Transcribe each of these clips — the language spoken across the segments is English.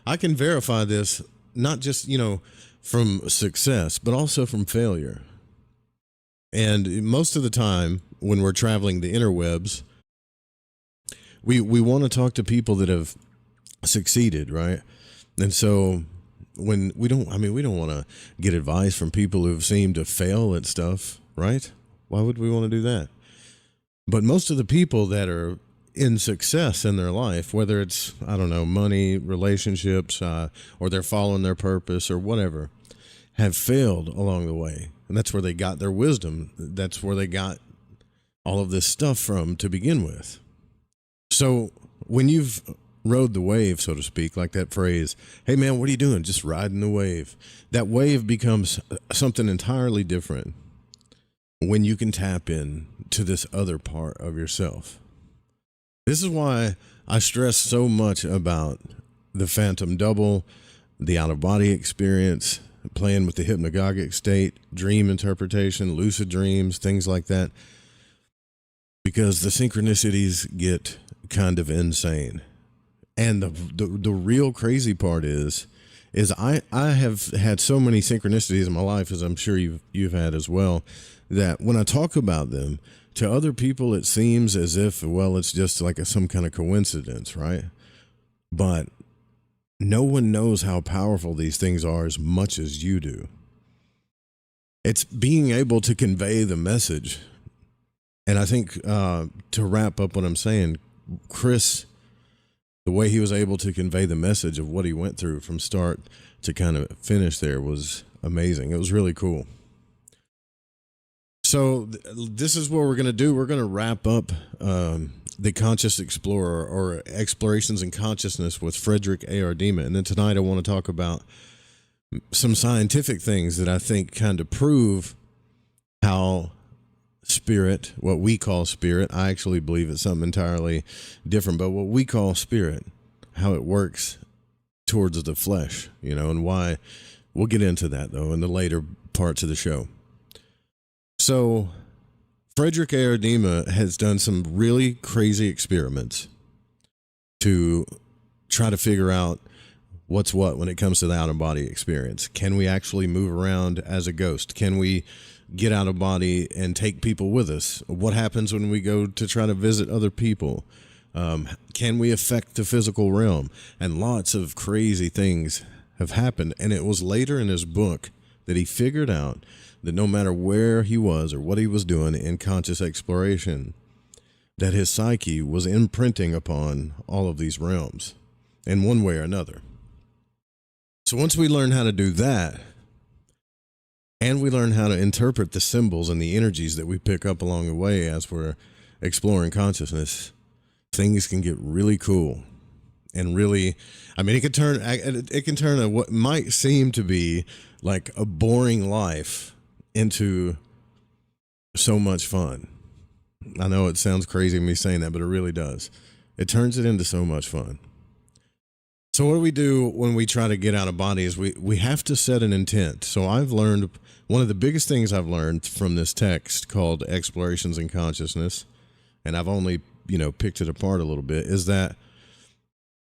I can verify this not just, from success, but also from failure. And most of the time, when we're traveling the interwebs, we want to talk to people that have succeeded, right? And so when we don't want to get advice from people who've seemed to fail at stuff, right? Why would we want to do that? But most of the people that are in success in their life, whether it's, I don't know, money, relationships, or they're following their purpose or whatever, have failed along the way. And that's where they got their wisdom. That's where they got all of this stuff from to begin with. So when you've rode the wave, so to speak, like that phrase, hey man, what are you doing? Just riding the wave. That wave becomes something entirely different when you can tap in to this other part of yourself. This is why I stress so much about the phantom double, the out-of-body experience, playing with the hypnagogic state, dream interpretation, lucid dreams, things like that, because the synchronicities get kind of insane. And the real crazy part is I have had so many synchronicities in my life, as I'm sure you've had as well, that when I talk about them, to other people it seems as if, well, it's just like some kind of coincidence, right? But no one knows how powerful these things are as much as you do. It's being able to convey the message. And I think to wrap up what I'm saying, Chris, the way he was able to convey the message of what he went through from start to kind of finish there was amazing. It was really cool. So this is what we're going to do. We're going to wrap up the Conscious Explorer, or Explorations in Consciousness, with Frederick A. Ardema. And then tonight I want to talk about some scientific things that I think kind of prove how spirit, what we call spirit, I actually believe it's something entirely different, but what we call spirit, how it works towards the flesh, and why. We'll get into that, though, in the later parts of the show. So Frederick A. Ardema has done some really crazy experiments to try to figure out what's what when it comes to the out-of-body experience. Can we actually move around as a ghost? Can we get out of body and take people with us? What happens when we go to try to visit other people? Can we affect the physical realm? And lots of crazy things have happened. And it was later in his book that he figured out that no matter where he was or what he was doing in conscious exploration, that his psyche was imprinting upon all of these realms in one way or another. So once we learn how to do that, and we learn how to interpret the symbols and the energies that we pick up along the way as we're exploring consciousness, things can get really cool. And really, it can turn what might seem to be like a boring life into so much fun. I know it sounds crazy me saying that, but it really does. It turns it into so much fun. So what do we do when we try to get out of body is we have to set an intent. So I've learned, one of the biggest things I've learned from this text called Explorations in Consciousness, and I've only, picked it apart a little bit, is that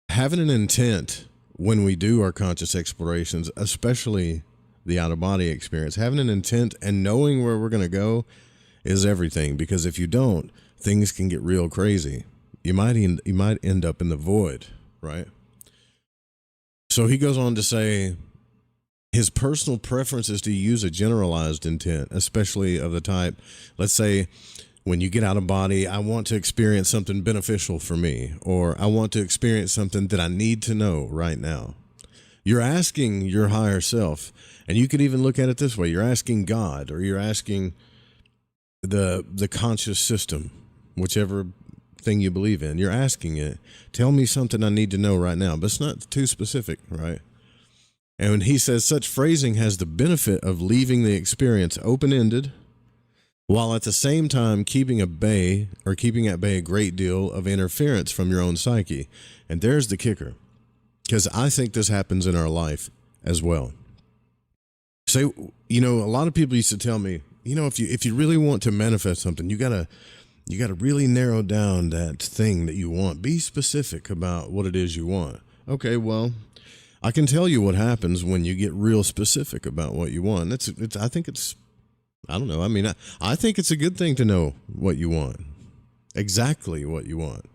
having an intent when we do our conscious explorations, especially the out-of-body experience, having an intent and knowing where we're going to go is everything. Because if you don't, things can get real crazy. You might end up in the void, right? So he goes on to say his personal preference is to use a generalized intent, especially of the type, let's say, when you get out of body, I want to experience something beneficial for me, or I want to experience something that I need to know right now. You're asking your higher self, and you could even look at it this way. You're asking God, or you're asking the conscious system, whichever thing you believe in. You're asking it, tell me something I need to know right now, but it's not too specific, right? And when he says such phrasing has the benefit of leaving the experience open-ended, while at the same time keeping at bay a great deal of interference from your own psyche. And there's the kicker, because I think this happens in our life as well. So, a lot of people used to tell me, if you really want to manifest something, you gotta really narrow down that thing that you want. Be specific about what it is you want. Okay, well, I can tell you what happens when you get real specific about what you want. I think it's, I don't know. I mean, I think it's a good thing to know what you want, exactly what you want.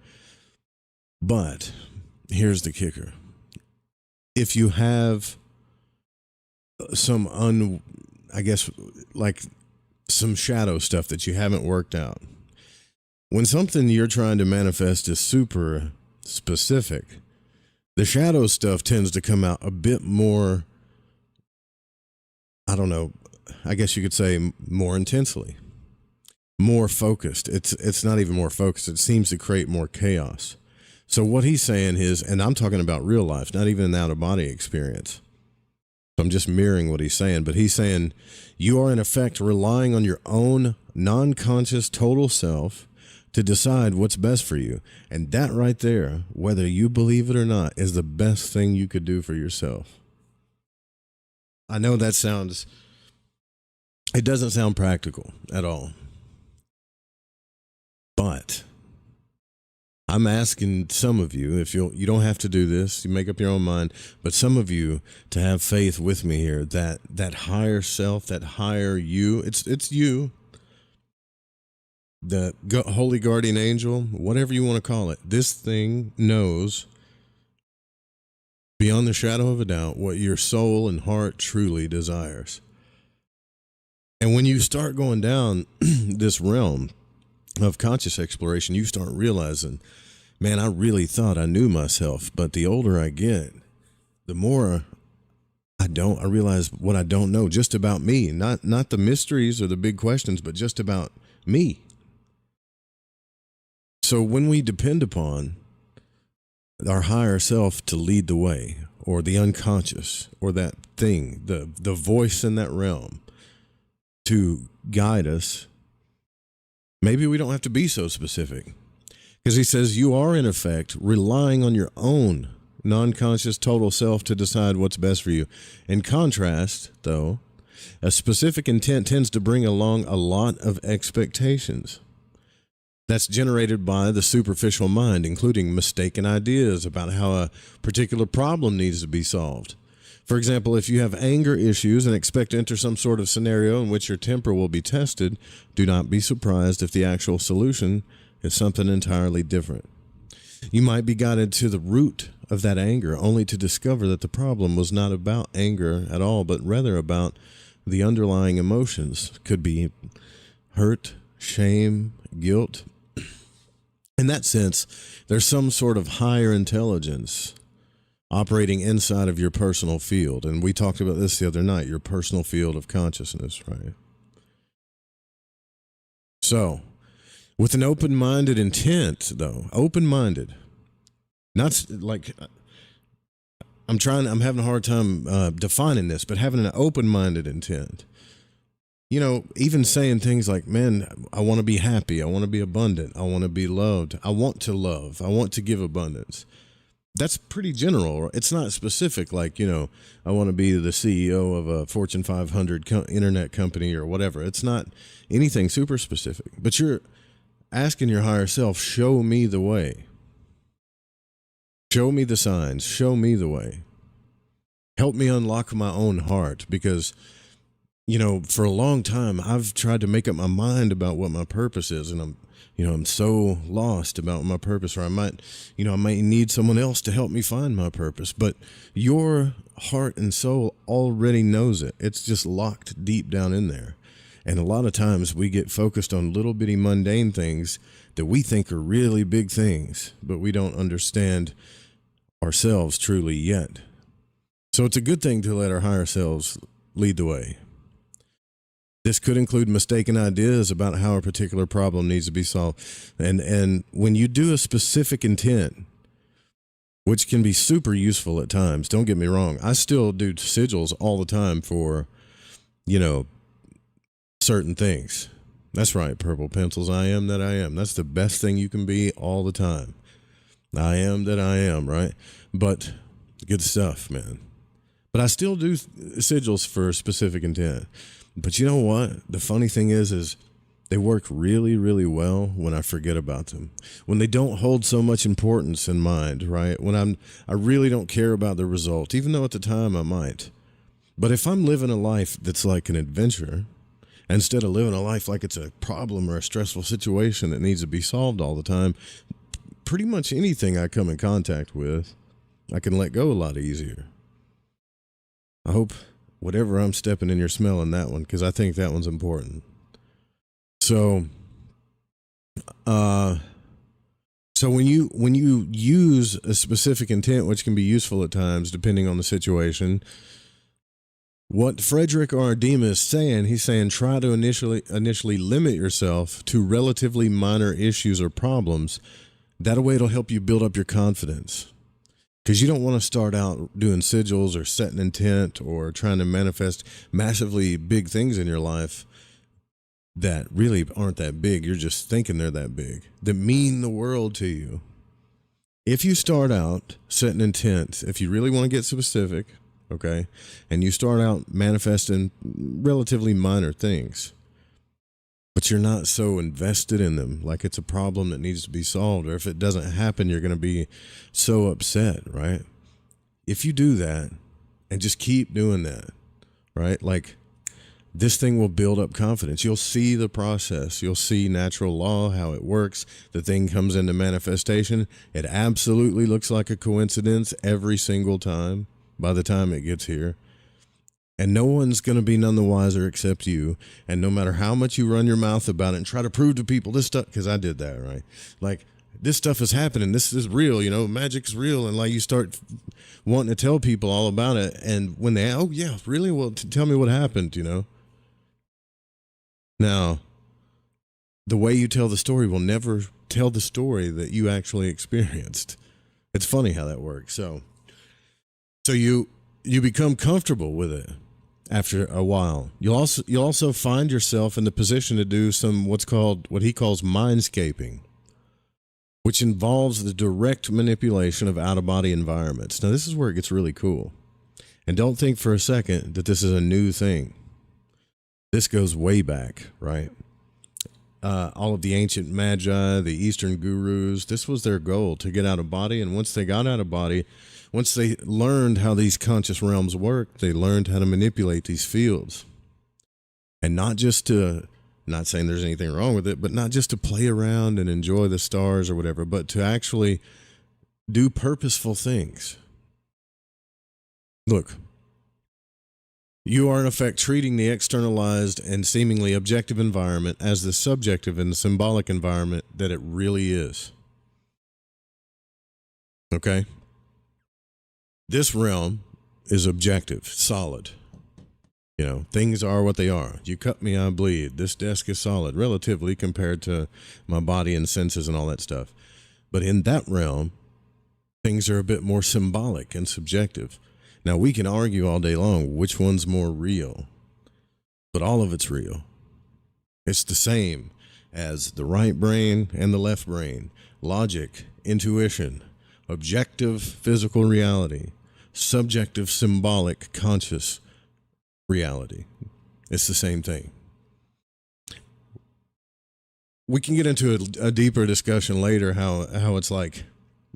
But here's the kicker. If you have some I guess, like some shadow stuff that you haven't worked out, when something you're trying to manifest is super specific, the shadow stuff tends to come out a bit more, I don't know, I guess you could say more intensely, more focused. It's not even more focused. It seems to create more chaos. So what he's saying is, and I'm talking about real life, not even an out-of-body experience. So I'm just mirroring what he's saying, but he's saying you are in effect relying on your own non-conscious total self to decide what's best for you. And that right there, whether you believe it or not, is the best thing you could do for yourself. I know it doesn't sound practical at all. But I'm asking some of you, if you don't have to do this, you make up your own mind, but some of you to have faith with me here that higher self, that higher you, it's you, the holy guardian angel, whatever you want to call it. This thing knows beyond the shadow of a doubt what your soul and heart truly desires. And when you start going down this realm of conscious exploration, you start realizing, man, I really thought I knew myself, but the older I get, the more I realize what I don't know just about me, not the mysteries or the big questions, but just about me. So when we depend upon our higher self to lead the way, or the unconscious, or that thing, the voice in that realm to guide us, maybe we don't have to be so specific. Because he says you are, in effect, relying on your own non-conscious total self to decide what's best for you. In contrast, though, a specific intent tends to bring along a lot of expectations. That's generated by the superficial mind, including mistaken ideas about how a particular problem needs to be solved. For example, if you have anger issues and expect to enter some sort of scenario in which your temper will be tested, do not be surprised if the actual solution is something entirely different. You might be guided to the root of that anger only to discover that the problem was not about anger at all, but rather about the underlying emotions. Could be hurt, shame, guilt. In that sense, there's some sort of higher intelligence operating inside of your personal field. And we talked about this the other night, your personal field of consciousness, right? So, with an open-minded intent, though, open-minded, not like, I'm having a hard time defining this, but having an open-minded intent, even saying things like, man, I want to be happy, I want to be abundant, I want to be loved, I want to love, I want to give abundance. That's pretty general. It's not specific like, I want to be the CEO of a Fortune 500 internet company or whatever. It's not anything super specific, but you're asking your higher self, show me the way. Show me the signs. Show me the way. Help me unlock my own heart, because, for a long time, I've tried to make up my mind about what my purpose is, and I'm so lost about my purpose, or I might need someone else to help me find my purpose. But your heart and soul already knows it. It's just locked deep down in there. And a lot of times we get focused on little bitty mundane things that we think are really big things, but we don't understand ourselves truly yet. So it's a good thing to let our higher selves lead the way. This could include mistaken ideas about how a particular problem needs to be solved. And when you do a specific intent, which can be super useful at times, don't get me wrong, I still do sigils all the time for, certain things. That's right, purple pencils, I am that I am. That's the best thing you can be all the time. I am that I am, right? But good stuff, man. But I still do sigils for specific intent. But you know what? The funny thing is They work really, really well when I forget about them. When they don't hold so much importance in mind, right? When I really don't care about the result, even though at the time I might. But if I'm living a life that's like an adventure, instead of living a life like it's a problem or a stressful situation that needs to be solved all the time, pretty much anything I come in contact with, I can let go a lot easier. I hope whatever I'm stepping in, you're smelling that one, because I think that one's important. So, so when you use a specific intent, which can be useful at times depending on the situation, what Frederick R. Dima is saying, he's saying try to initially limit yourself to relatively minor issues or problems. That way it'll help you build up your confidence. Because you don't want to start out doing sigils or setting intent or trying to manifest massively big things in your life that really aren't that big. You're just thinking they're that big, that mean the world to you. If you start out setting intent, if you really want to get specific, okay, and you start out manifesting relatively minor things, but you're not so invested in them, like it's a problem that needs to be solved, or if it doesn't happen, you're going to be so upset, right? If you do that and just keep doing that, right, like this thing will build up confidence. You'll see the process. You'll see natural law, how it works. The thing comes into manifestation. It absolutely looks like a coincidence every single time by the time it gets here. And no one's going to be none the wiser except you. And no matter how much you run your mouth about it and try to prove to people this stuff, because I did that, right? Like, this stuff is happening. This is real, magic's real. And like you start wanting to tell people all about it. And when they, oh yeah, really? Well, tell me what happened, Now, the way you tell the story will never tell the story that you actually experienced. It's funny how that works. So you become comfortable with it after a while. You'll also find yourself in the position to do what he calls mindscaping, which involves the direct manipulation of out-of-body environments. Now, this is where it gets really cool. And don't think for a second that this is a new thing. This goes way back, right? All of the ancient magi, the Eastern gurus, this was their goal, to get out of body. And once they got out of body, once they learned how these conscious realms work, they learned how to manipulate these fields. And not saying there's anything wrong with it, but not just to play around and enjoy the stars or whatever, but to actually do purposeful things. Look, you are in effect treating the externalized and seemingly objective environment as the subjective and symbolic environment that it really is. Okay? This realm is objective, solid. Things are what they are. You cut me, I bleed. This desk is solid, relatively, compared to my body and senses and all that stuff. But in that realm, things are a bit more symbolic and subjective. Now, we can argue all day long which one's more real, but all of it's real. It's the same as the right brain and the left brain, logic, intuition, objective physical reality, subjective symbolic conscious reality. It's the same thing. We can get into a deeper discussion later how it's like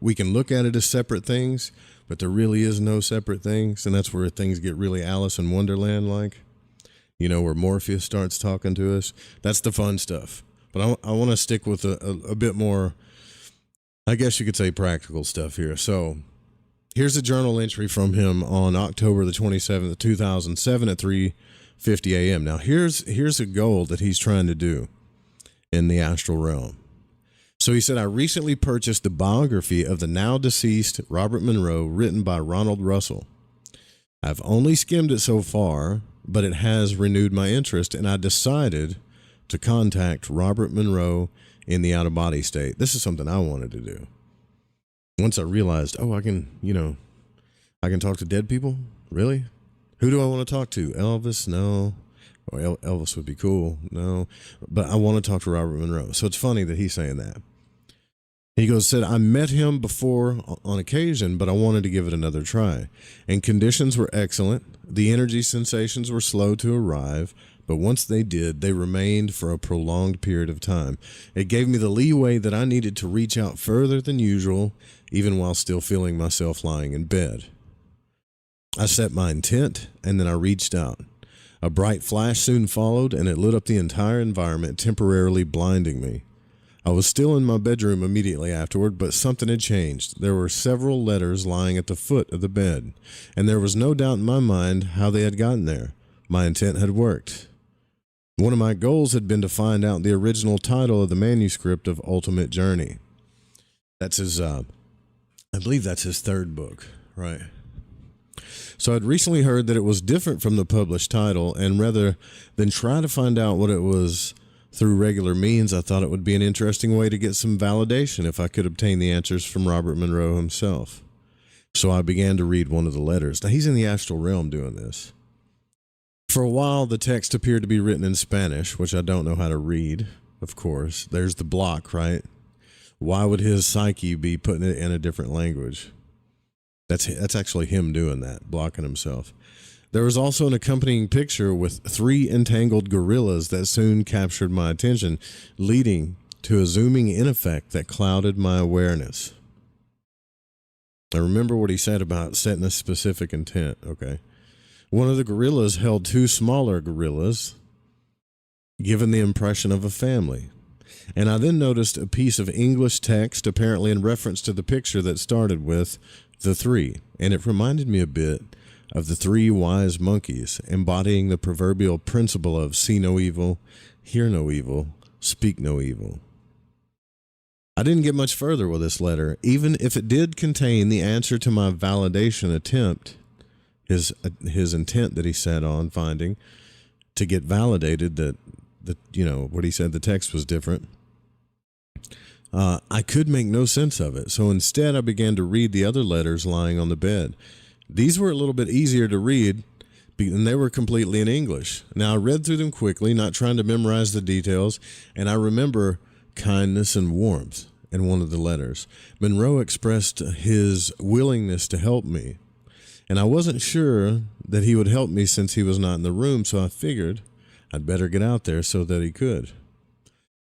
we can look at it as separate things, but there really is no separate things, and that's where things get really Alice in Wonderland like, where Morpheus starts talking to us. That's the fun stuff. But I want to stick with a bit more, I guess you could say, practical stuff here. So here's a journal entry from him on October the 27th, 2007 at 3:50 a.m. Now, here's a goal that he's trying to do in the astral realm. So he said, I recently purchased the biography of the now deceased Robert Monroe, written by Ronald Russell. I've only skimmed it so far, but it has renewed my interest, and I decided to contact Robert Monroe in the out-of-body state. This is something I wanted to do. Once I realized, I can talk to dead people? Really? Who do I want to talk to? Elvis? No. Well, Elvis would be cool. No. But I want to talk to Robert Monroe. So it's funny that he's saying that. He said, I met him before on occasion, but I wanted to give it another try. And conditions were excellent. The energy sensations were slow to arrive, but once they did, they remained for a prolonged period of time. It gave me the leeway that I needed to reach out further than usual, even while still feeling myself lying in bed. I set my intent, and then I reached out. A bright flash soon followed, and it lit up the entire environment, temporarily blinding me. I was still in my bedroom immediately afterward, but something had changed. There were several letters lying at the foot of the bed, and there was no doubt in my mind how they had gotten there. My intent had worked. One of my goals had been to find out the original title of the manuscript of Ultimate Journey. That's his, I believe that's his third book, right? So I'd recently heard that it was different from the published title, and rather than try to find out what it was through regular means, I thought it would be an interesting way to get some validation if I could obtain the answers from Robert Monroe himself. So I began to read one of the letters. Now, he's in the astral realm doing this. For a while, the text appeared to be written in Spanish, which I don't know how to read, of course. There's the block, right? Why would his psyche be putting it in a different language? That's actually him doing that, blocking himself. There was also an accompanying picture with 3 entangled gorillas that soon captured my attention, leading to a zooming in effect that clouded my awareness. I remember what he said about setting a specific intent, okay? One of the gorillas held 2 smaller gorillas, giving the impression of a family. And I then noticed a piece of English text, apparently in reference to the picture that started with the 3, and it reminded me a bit of the 3 wise monkeys, embodying the proverbial principle of see no evil, hear no evil, speak no evil. I didn't get much further with this letter, even if it did contain the answer to my validation attempt, his intent that he set on finding to get validated that what he said, the text was different. I could make no sense of it, so instead I began to read the other letters lying on the bed. These were a little bit easier to read, and they were completely in English. Now, I read through them quickly, not trying to memorize the details, and I remember kindness and warmth in one of the letters. Monroe expressed his willingness to help me, and I wasn't sure that he would help me since he was not in the room, so I figured I'd better get out there so that he could.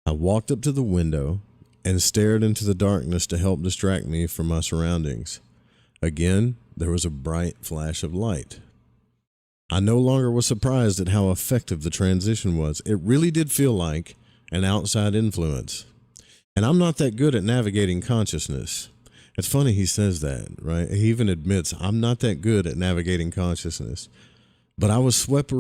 I walked up to the window and stared into the darkness to help distract me from my surroundings. Again, there was a bright flash of light. I no longer was surprised at how effective the transition was. It really did feel like an outside influence. And I'm not that good at navigating consciousness. It's funny he says that, right? He even admits, I'm not that good at navigating consciousness. But I was swept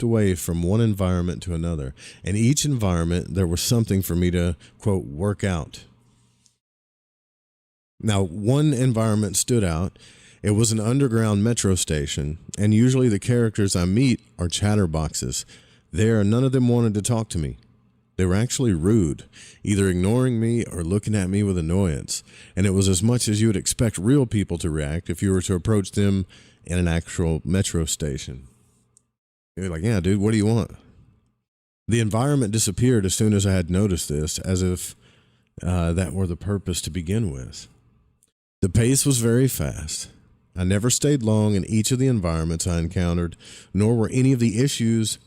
away from one environment to another. And each environment, there was something for me to, quote, work out. Now, one environment stood out. It was an underground metro station, and usually the characters I meet are chatterboxes. There, none of them wanted to talk to me. They were actually rude, either ignoring me or looking at me with annoyance. And it was as much as you would expect real people to react if you were to approach them in an actual metro station. You're like, yeah, dude, what do you want? The environment disappeared as soon as I had noticed this, as if that were the purpose to begin with. The pace was very fast. I never stayed long in each of the environments I encountered, nor were any of the issues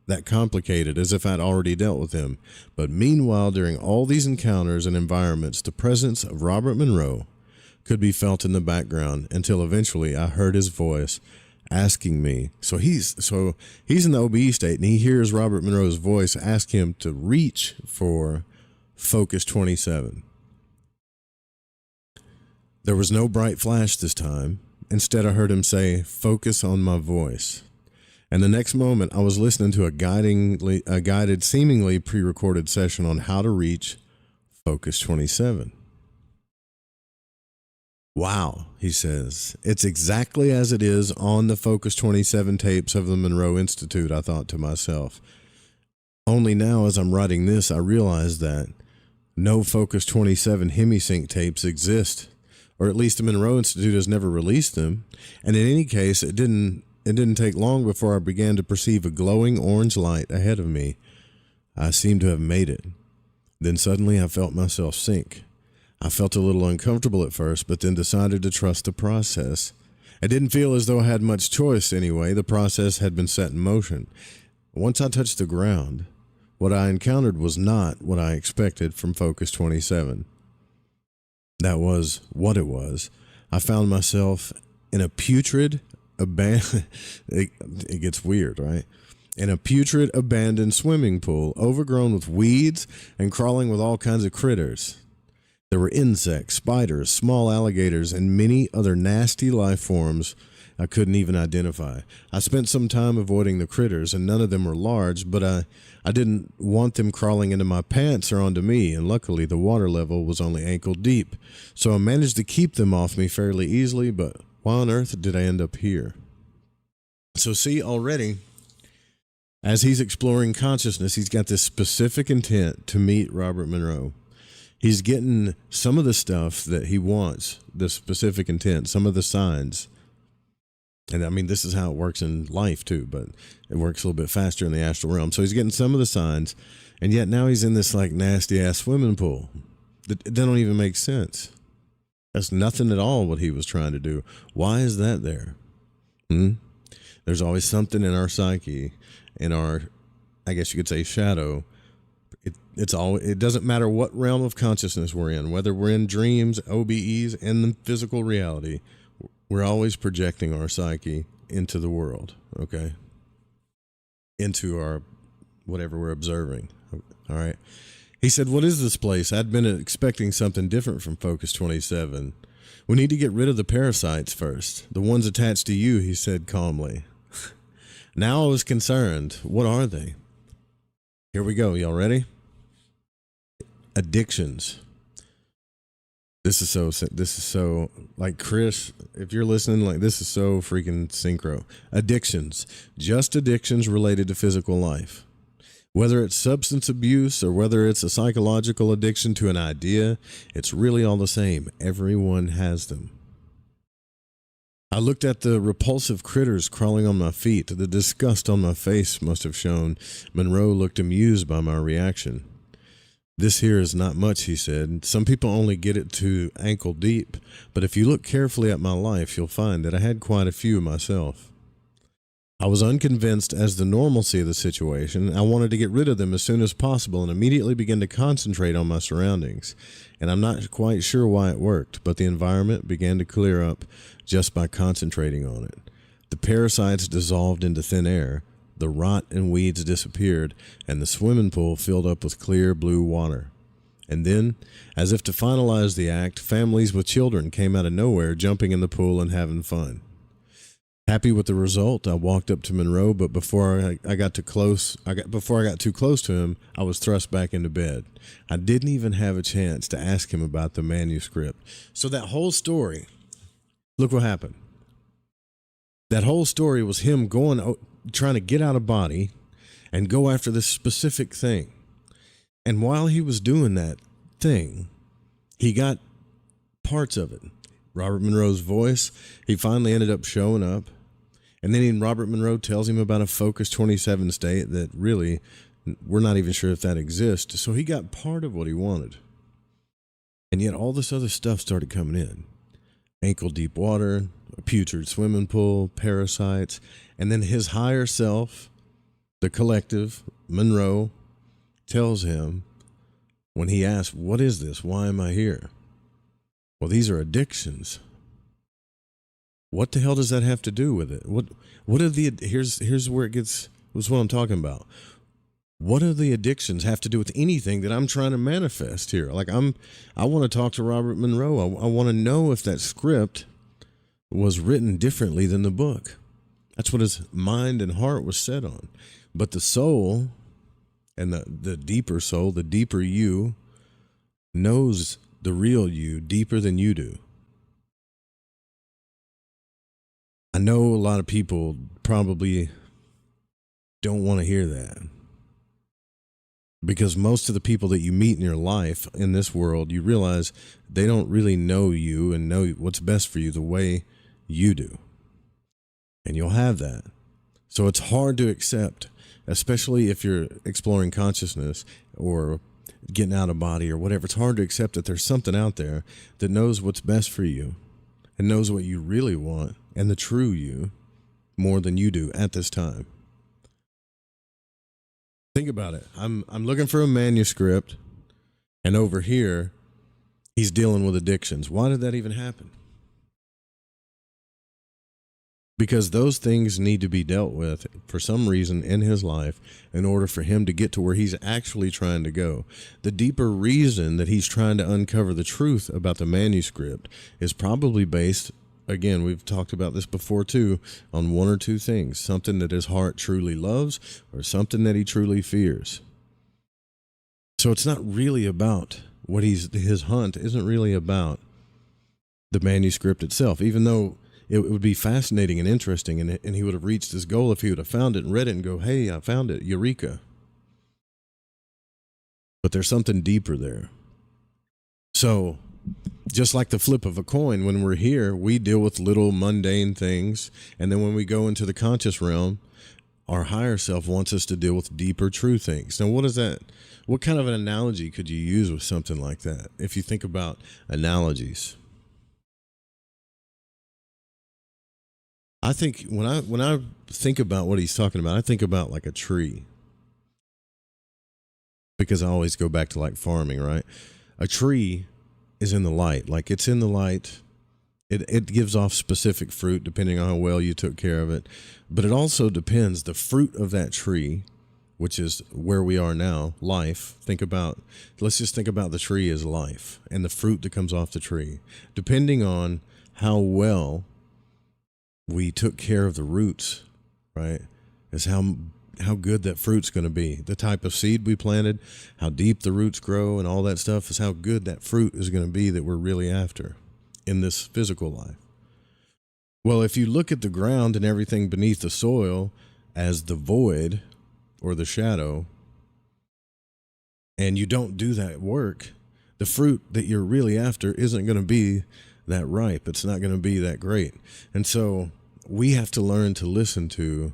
that complicated as if I'd already dealt with them. But meanwhile, during all these encounters and environments, the presence of Robert Monroe could be felt in the background until eventually I heard his voice asking me. So he's in the OBE state, and he hears Robert Monroe's voice ask him to reach for Focus 27. There was no bright flash this time. Instead, I heard him say, "Focus on my voice." And the next moment, I was listening to a guided, seemingly pre-recorded session on how to reach Focus 27. Wow, he says. It's exactly as it is on the Focus 27 tapes of the Monroe Institute, I thought to myself. Only now, as I'm writing this, I realize that no Focus 27 HemiSync tapes exist, or at least the Monroe Institute has never released them. And in any case, it didn't take long before I began to perceive a glowing orange light ahead of me. I seemed to have made it. Then suddenly I felt myself sink. I felt a little uncomfortable at first, but then decided to trust the process. I didn't feel as though I had much choice anyway. The process had been set in motion. Once I touched the ground, what I encountered was not what I expected from Focus 27. That was what it was. I found myself in a putrid, it gets weird, right? In a putrid, abandoned swimming pool, overgrown with weeds and crawling with all kinds of critters. There were insects, spiders, small alligators, and many other nasty life forms I couldn't even identify. I spent some time avoiding the critters, and none of them were large, but I didn't want them crawling into my pants or onto me, and luckily the water level was only ankle deep, so I managed to keep them off me fairly easily, but why on earth did I end up here? So see, already, as he's exploring consciousness, he's got this specific intent to meet Robert Monroe. He's getting some of the stuff that he wants, the specific intent, some of the signs. And I mean, this is how it works in life too, but it works a little bit faster in the astral realm. So he's getting some of the signs, and yet now he's in this like nasty ass swimming pool. That don't even make sense. That's nothing at all what he was trying to do. Why is that there? There's always something in our psyche, in our, I guess you could say, shadow. It doesn't matter what realm of consciousness we're in, whether we're in dreams, OBEs, and the physical reality, we're always projecting our psyche into the world, okay? Into our, whatever we're observing, all right? He said, what is this place? I'd been expecting something different from Focus 27. We need to get rid of the parasites first, the ones attached to you, he said calmly. Now I was concerned. What are they? Here we go. Y'all ready? Addictions. This is so, like Chris, if you're listening, like this is so freaking synchro. Addictions. Just addictions related to physical life. Whether it's substance abuse or whether it's a psychological addiction to an idea, it's really all the same. Everyone has them. I looked at the repulsive critters crawling on my feet. The disgust on my face must have shown. Monroe looked amused by my reaction. This here is not much, he said. Some people only get it to ankle deep, but if you look carefully at my life, you'll find that I had quite a few myself. I was unconvinced as the normalcy of the situation. I wanted to get rid of them as soon as possible and immediately began to concentrate on my surroundings. And I'm not quite sure why it worked, but the environment began to clear up just by concentrating on it. The parasites dissolved into thin air, the rot and weeds disappeared, and the swimming pool filled up with clear blue water. And then, as if to finalize the act, families with children came out of nowhere, jumping in the pool and having fun. Happy with the result, I walked up to Monroe, but before I got too close to him, I was thrust back into bed. I didn't even have a chance to ask him about the manuscript. So that whole story, look what happened. That whole story was him trying to get out of body and go after this specific thing. And while he was doing that thing, he got parts of it. Robert Monroe's voice, he finally ended up showing up. And then Robert Monroe tells him about a Focus 27 state that really, we're not even sure if that exists. So he got part of what he wanted. And yet all this other stuff started coming in. Ankle deep water, a putrid swimming pool, parasites, and then his higher self, the collective, Monroe, tells him when he asks, what is this? Why am I here? Well, these are addictions. What the hell does that have to do with it? What are the, here's where it gets, this is what I'm talking about. What do the addictions have to do with anything that I'm trying to manifest here? Like I want to talk to Robert Monroe. I want to know if that script was written differently than the book. That's what his mind and heart was set on. But the soul and the deeper soul, the deeper you, knows the real you deeper than you do. I know a lot of people probably don't want to hear that, because most of the people that you meet in your life in this world, you realize they don't really know you and know what's best for you the way you do. And you'll have that. So it's hard to accept, especially if you're exploring consciousness or getting out of body or whatever. It's hard to accept that there's something out there that knows what's best for you and knows what you really want and the true you more than you do at this time. Think about it. I'm looking for a manuscript, and over here he's dealing with addictions. Why did that even happen? Because those things need to be dealt with for some reason in his life in order for him to get to where he's actually trying to go. The deeper reason that he's trying to uncover the truth about the manuscript is probably based, again, we've talked about this before too, on one or two things: something that his heart truly loves or something that he truly fears. So it's not really about what his hunt isn't really about the manuscript itself, even though it would be fascinating and interesting, and he would have reached his goal if he would have found it and read it and go, hey, I found it, eureka. But there's something deeper there. So just like the flip of a coin, when we're here, we deal with little mundane things, and then when we go into the conscious realm, our higher self wants us to deal with deeper, true things. Now, what kind of an analogy could you use with something like that? If you think about analogies, I think when I think about what he's talking about, I think about like a tree, because I always go back to like farming, right? A tree is in the light, like it's in the light. It gives off specific fruit depending on how well you took care of it, but it also depends the fruit of that tree, which is where we are now, life. Let's just think about the tree as life and the fruit that comes off the tree. Depending on how well we took care of the roots, right, is how good that fruit's going to be. The type of seed we planted, how deep the roots grow, and all that stuff is how good that fruit is going to be that we're really after in this physical life. Well, if you look at the ground and everything beneath the soil as the void or the shadow, and you don't do that work, the fruit that you're really after isn't going to be that ripe. It's not going to be that great. And so we have to learn to listen to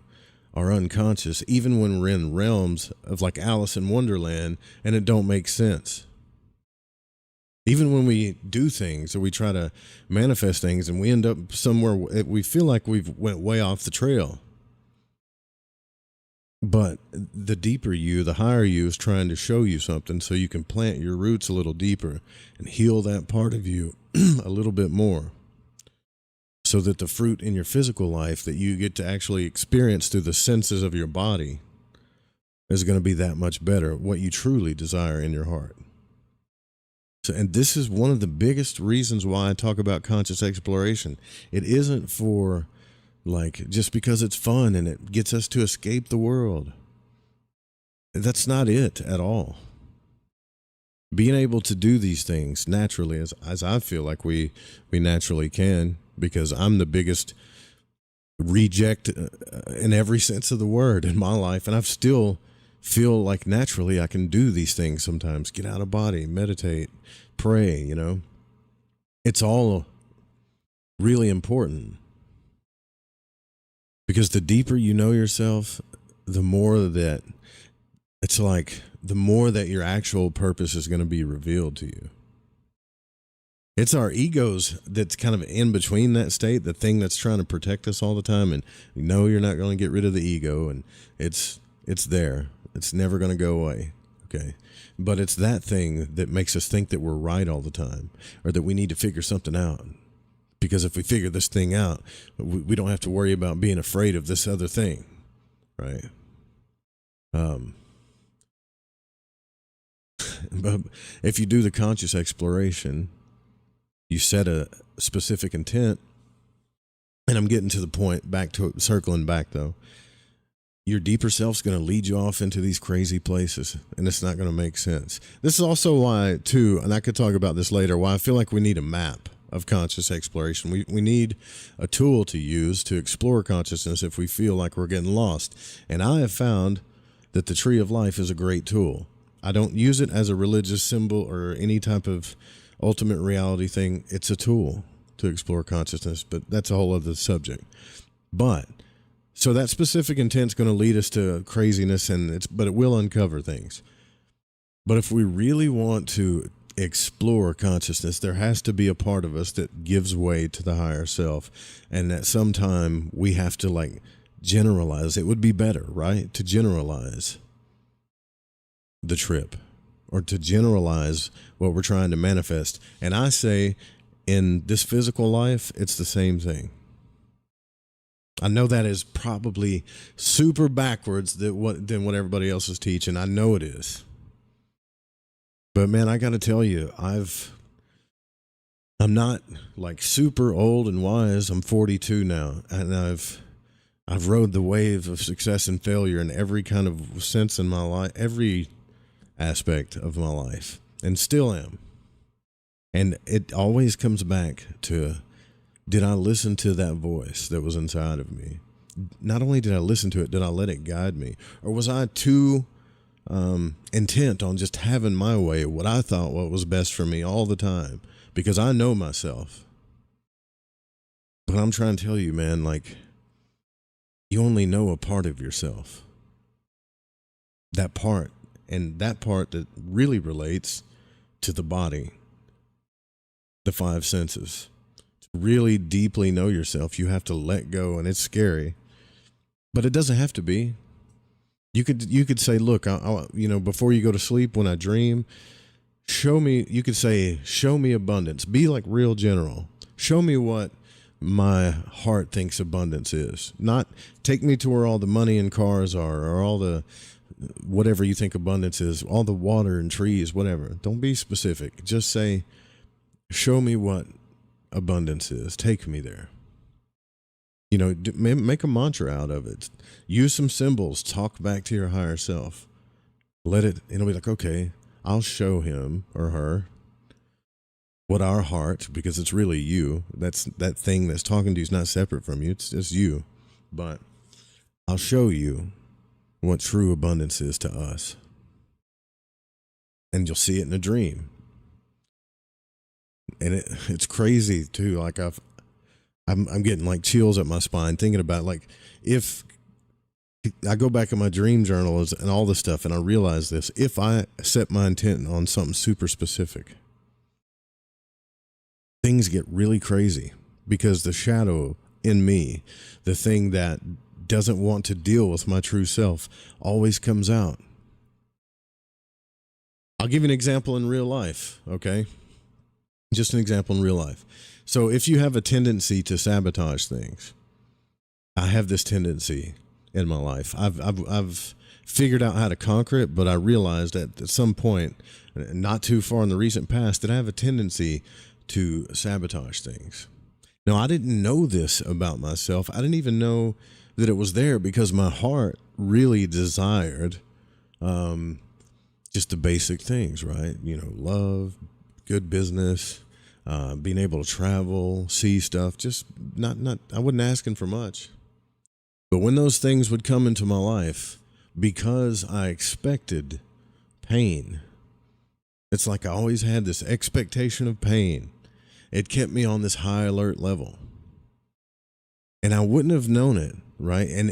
our unconscious, even when we're in realms of like Alice in Wonderland and it don't make sense. Even when we do things or we try to manifest things and we end up somewhere, we feel like we've went way off the trail. But the deeper you, the higher you is trying to show you something so you can plant your roots a little deeper and heal that part of you a little bit more, so that the fruit in your physical life that you get to actually experience through the senses of your body is going to be that much better, what you truly desire in your heart. So, and this is one of the biggest reasons why I talk about conscious exploration. It isn't for like just because it's fun and it gets us to escape the world. That's not it at all. Being able to do these things naturally, as I feel like we naturally can, because I'm the biggest reject in every sense of the word in my life, and I still feel like naturally I can do these things sometimes. Get out of body, meditate, pray, It's all really important. Because the deeper you know yourself, the more that it's like, the more that your actual purpose is going to be revealed to you. It's our egos that's kind of in between that state, the thing that's trying to protect us all the time. And you know you're not going to get rid of the ego, and it's there. It's never going to go away. Okay. But it's that thing that makes us think that we're right all the time, or that we need to figure something out. Because if we figure this thing out, we don't have to worry about being afraid of this other thing, right? But if you do the conscious exploration, you set a specific intent, and I'm getting to the point, circling back though, your deeper self's going to lead you off into these crazy places, and it's not going to make sense. This is also why, too, and I could talk about this later, why I feel like we need a map of conscious exploration. We need a tool to use to explore consciousness if we feel like we're getting lost. And I have found that the Tree of Life is a great tool. I don't use it as a religious symbol or any type of ultimate reality thing. It's a tool to explore consciousness, but that's a whole other subject. But so that specific intent's going to lead us to craziness, but it will uncover things. But if we really want to explore consciousness, there has to be a part of us that gives way to the higher self, and that sometime we have to like generalize. It would be better, right, to generalize the trip or to generalize what we're trying to manifest. And I say in this physical life, it's the same thing. I know that is probably super backwards than what everybody else is teaching. I know it is. But man, I got to tell you, I'm not like super old and wise. I'm 42 now, and I've rode the wave of success and failure in every kind of sense in my life, every aspect of my life, and still am. And it always comes back to, did I listen to that voice that was inside of me? Not only did I listen to it, did I let it guide me? Or was I too intent on just having my way, what I thought what was best for me all the time? Because I know myself. But I'm trying to tell you, man, like, you only know a part of yourself. That part, and that part that really relates to the body, the five senses. To really deeply know yourself, you have to let go, and it's scary. But it doesn't have to be. You could say, look, before you go to sleep, when I dream, show me abundance. Be like real general. Show me what my heart thinks abundance is. Not take me to where all the money and cars are, or all the whatever you think abundance is, all the water and trees, whatever. Don't be specific. Just say, show me what abundance is. Take me there. Make a mantra out of it. Use some symbols. Talk back to your higher self. It'll be like, okay, I'll show him or her what our heart, because it's really you. That thing that's talking to you is not separate from you. It's just you. But I'll show you what true abundance is to us. And you'll see it in a dream. And it's crazy too. Like I'm getting like chills up my spine thinking about, like, if I go back in my dream journals and all this stuff, and I realize this, if I set my intent on something super specific, things get really crazy, because the shadow in me, the thing that doesn't want to deal with my true self, always comes out. I'll give you an example in real life, okay? Just an example in real life. So if you have a tendency to sabotage things, I have this tendency in my life. I've figured out how to conquer it, but I realized at some point, not too far in the recent past, that I have a tendency to sabotage things. Now, I didn't know this about myself. I didn't even know that it was there, because my heart really desired just the basic things, right? Love, good business, being able to travel, see stuff, just not, I wasn't asking for much. But when those things would come into my life, because I expected pain, it's like I always had this expectation of pain. It kept me on this high alert level. And I wouldn't have known it, right? And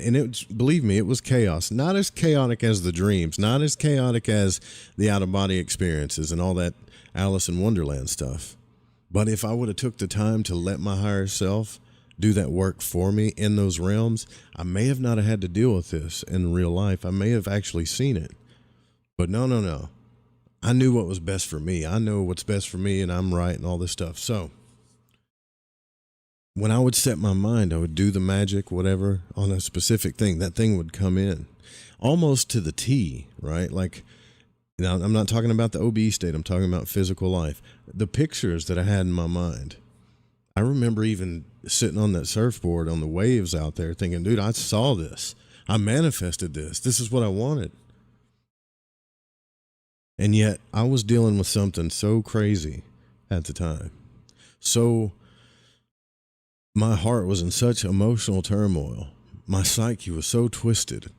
believe me, it was chaos. Not as chaotic as the dreams, not as chaotic as the out-of-body experiences and all that Alice in Wonderland stuff. But if I would have took the time to let my higher self do that work for me in those realms, I may have not had to deal with this in real life. I may have actually seen it. But no. I knew what was best for me. I know what's best for me, and I'm right and all this stuff. So when I would set my mind, I would do the magic, whatever, on a specific thing. That thing would come in almost to the T, right? Like, now, I'm not talking about the OB state. I'm talking about physical life. The pictures that I had in my mind. I remember even sitting on that surfboard on the waves out there thinking, dude, I saw this. I manifested this. This is what I wanted. And yet I was dealing with something so crazy at the time. So my heart was in such emotional turmoil. My psyche was so twisted.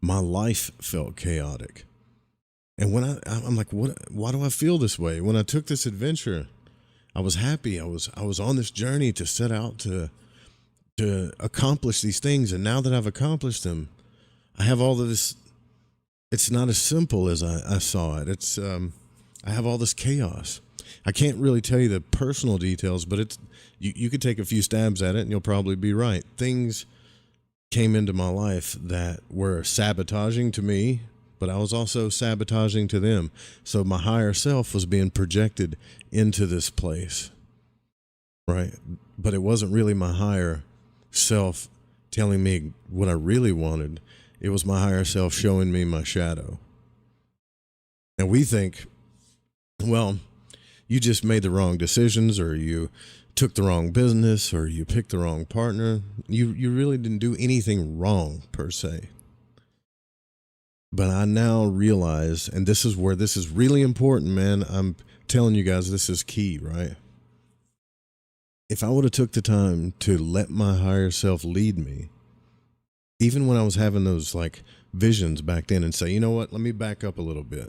My life felt chaotic. And when I'm like, why do I feel this way? When I took this adventure, I was happy. I was on this journey to set out to accomplish these things. And now that I've accomplished them, I have all of this. It's not as simple as I saw it. It's I have all this chaos. I can't really tell you the personal details, but you could take a few stabs at it and you'll probably be right. Things came into my life that were sabotaging to me, but I was also sabotaging to them. So my higher self was being projected into this place, right? But it wasn't really my higher self telling me what I really wanted. It was my higher self showing me my shadow. And we think, well, you just made the wrong decisions, or you took the wrong business, or you picked the wrong partner. You really didn't do anything wrong per se. But I now realize, and this is where this is really important, man. I'm telling you guys, this is key, right? If I would have took the time to let my higher self lead me, even when I was having those like visions back then, and say, you know what, let me back up a little bit.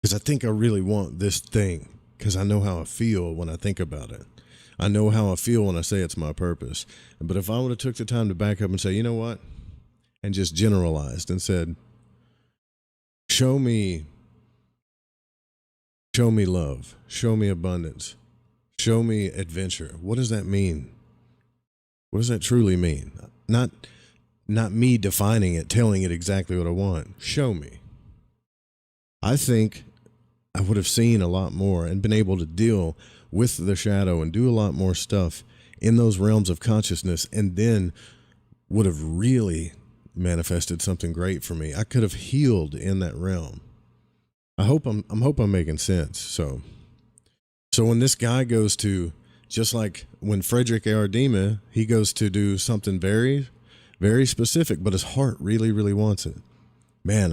Because I think I really want this thing, because I know how I feel when I think about it. I know how I feel when I say it's my purpose. But if I would have took the time to back up and say, you know what, and just generalized and said, show me love, show me abundance, show me adventure. What does that mean? What does that truly mean? Not me defining it, telling it exactly what I want. Show me. I think I would have seen a lot more and been able to deal with the shadow and do a lot more stuff in those realms of consciousness, and then would have really manifested something great for me. I could have healed in that realm. I hope I'm making sense. So when this guy goes to, just like when Frederick Ardima, he goes to do something very, very specific, but his heart really, really wants it. Man,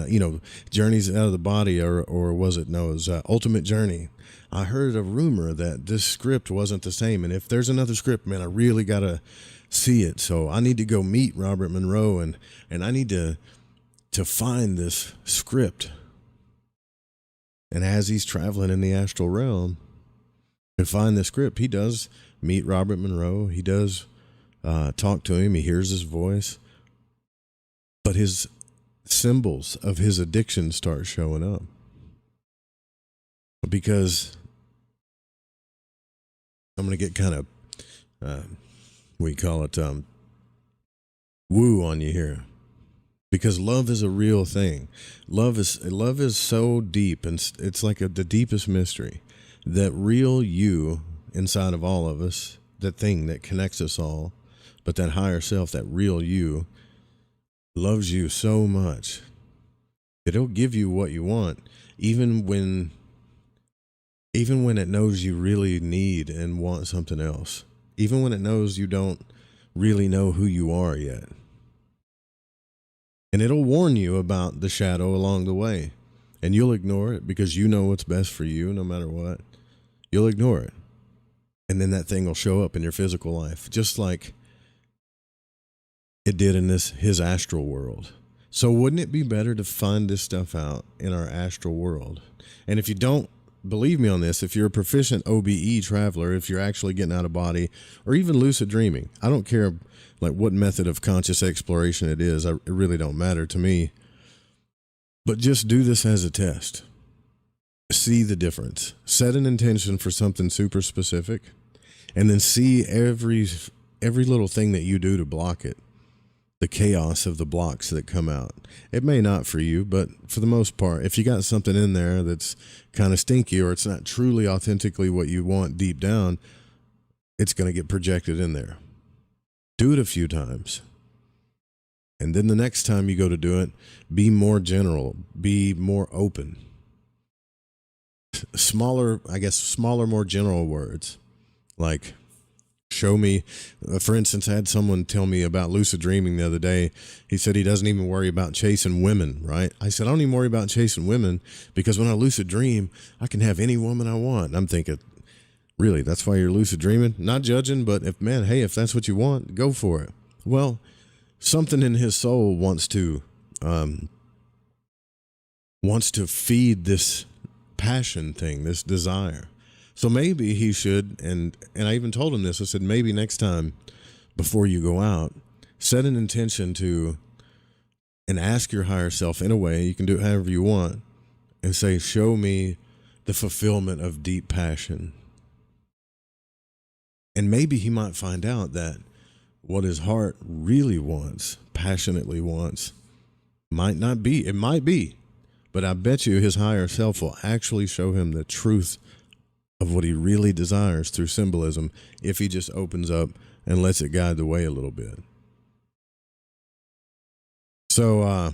Journeys Out of the Body, or was it? No, it was Ultimate Journey. I heard a rumor that this script wasn't the same, and if there's another script, man, I really gotta see it. So I need to go meet Robert Monroe, and I need to find this script. And as he's traveling in the astral realm to find the script, he does meet Robert Monroe. He does talk to him. He hears his voice, but his symbols of his addiction start showing up, because I'm going to get kind of, we call it woo on you here, because love is a real thing. Love is so deep, and it's like the deepest mystery. That real you inside of all of us, that thing that connects us all, but that higher self, that real you, loves you so much that it'll give you what you want, even when it knows you really need and want something else, even when it knows you don't really know who you are yet. And it'll warn you about the shadow along the way, and you'll ignore it because you know what's best for you. No matter what, you'll ignore it, and then that thing will show up in your physical life, just like it did in his astral world. So wouldn't it be better to find this stuff out in our astral world? And if you don't believe me on this, if you're a proficient OBE traveler, if you're actually getting out of body, or even lucid dreaming, I don't care like what method of conscious exploration it is. It really don't matter to me. But just do this as a test. See the difference. Set an intention for something super specific, and then see every little thing that you do to block it. The chaos of the blocks that come out. It may not for you, but for the most part, if you got something in there that's kind of stinky, or it's not truly authentically what you want deep down, it's going to get projected in there. Do it a few times. And then the next time you go to do it, be more general, be more open. Smaller, more general words, like, show me, for instance, I had someone tell me about lucid dreaming the other day. He said he doesn't even worry about chasing women, right? I said, I don't even worry about chasing women, because when I lucid dream, I can have any woman I want. And I'm thinking, really, that's why you're lucid dreaming? Not judging, but if that's what you want, go for it. Well, something in his soul wants to feed this passion thing, this desire. So maybe he should, and I even told him this, I said, maybe next time before you go out, set an intention to, and ask your higher self in a way, you can do it however you want, and say, show me the fulfillment of deep passion. And maybe he might find out that what his heart really wants, passionately wants, Might not be. It might be. But I bet you his higher self will actually show him the truth of what he really desires through symbolism if he just opens up and lets it guide the way a little bit. So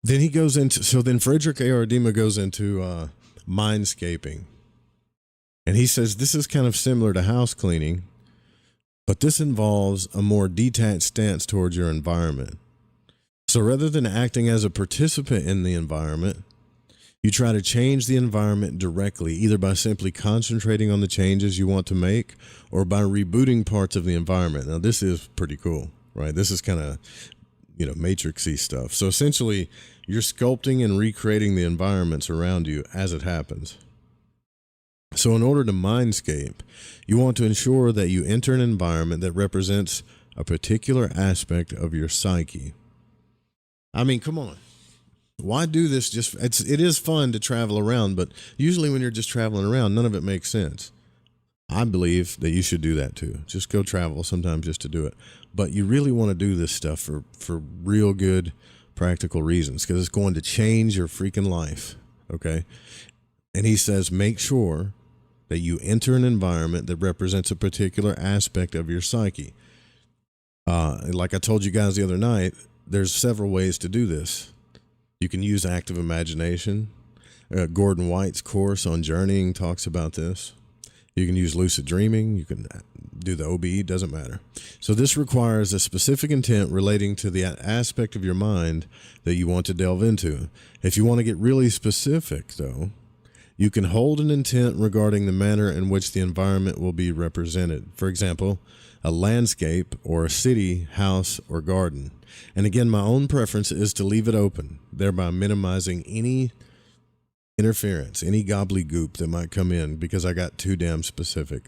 then he goes into, so then Frederick A. Ardema goes into mindscaping. And he says this is kind of similar to house cleaning, but this involves a more detached stance towards your environment. So rather than acting as a participant in the environment, you try to change the environment directly, either by simply concentrating on the changes you want to make or by rebooting parts of the environment. Now, this is pretty cool, right? This is kind of, matrixy stuff. So essentially, you're sculpting and recreating the environments around you as it happens. So in order to mindscape, you want to ensure that you enter an environment that represents a particular aspect of your psyche. I mean, come on. Why do this? It is fun to travel around, but usually when you're just traveling around, none of it makes sense. I believe that you should do that too. Just go travel sometimes just to do it. But you really want to do this stuff for real good practical reasons, because it's going to change your freaking life. Okay. And he says, make sure that you enter an environment that represents a particular aspect of your psyche. Like I told you guys the other night, there's several ways to do this. You can use active imagination. Gordon White's course on journeying talks about this. You can use lucid dreaming. You can do the OBE, doesn't matter. So this requires a specific intent relating to the aspect of your mind that you want to delve into. If you want to get really specific, though, you can hold an intent regarding the manner in which the environment will be represented. For example, a landscape or a city, house, or garden. And again, my own preference is to leave it open, thereby minimizing any interference, any gobbledygook that might come in, because I got too damn specific.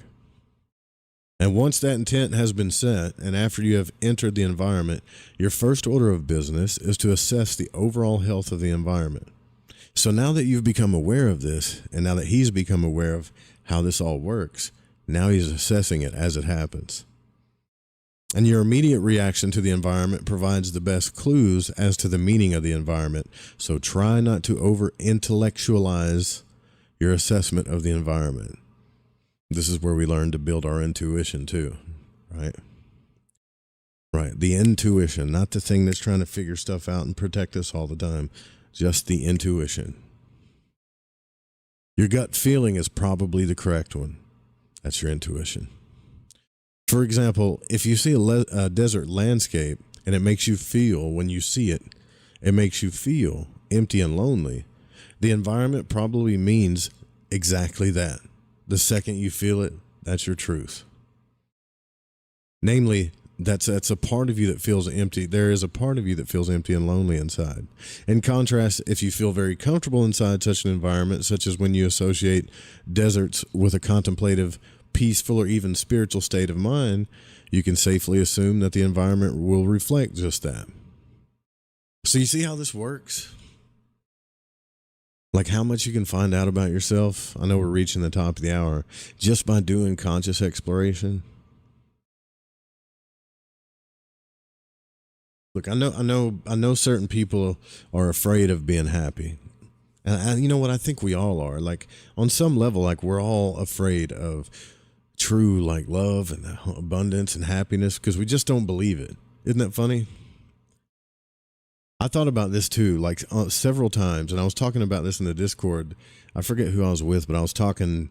And once that intent has been set, and after you have entered the environment, your first order of business is to assess the overall health of the environment. So now that you've become aware of this, and now that he's become aware of how this all works, now he's assessing it as it happens. And your immediate reaction to the environment provides the best clues as to the meaning of the environment. So try not to over-intellectualize your assessment of the environment. This is where we learn to build our intuition too, right? Right, the intuition, not the thing that's trying to figure stuff out and protect us all the time. Just the intuition. Your gut feeling is probably the correct one. That's your intuition. For example, if you see a desert landscape and it makes you feel, when you see it, it makes you feel empty and lonely, the environment probably means exactly that. The second you feel it, that's your truth. Namely, that's a part of you that feels empty. There is a part of you that feels empty and lonely inside. In contrast, if you feel very comfortable inside such an environment, such as when you associate deserts with a contemplative, peaceful, or even spiritual state of mind, you can safely assume that the environment will reflect just that. So you see how this works? Like how much you can find out about yourself? I know we're reaching the top of the hour just by doing conscious exploration. Look, I know certain people are afraid of being happy. And you know what? I think we all are. Like on some level, like we're all afraid of true like love and abundance and happiness because we just don't believe it. Isn't that funny? I thought about this too, like several times, and I was talking about this in the Discord. I forget who I was with, but I said,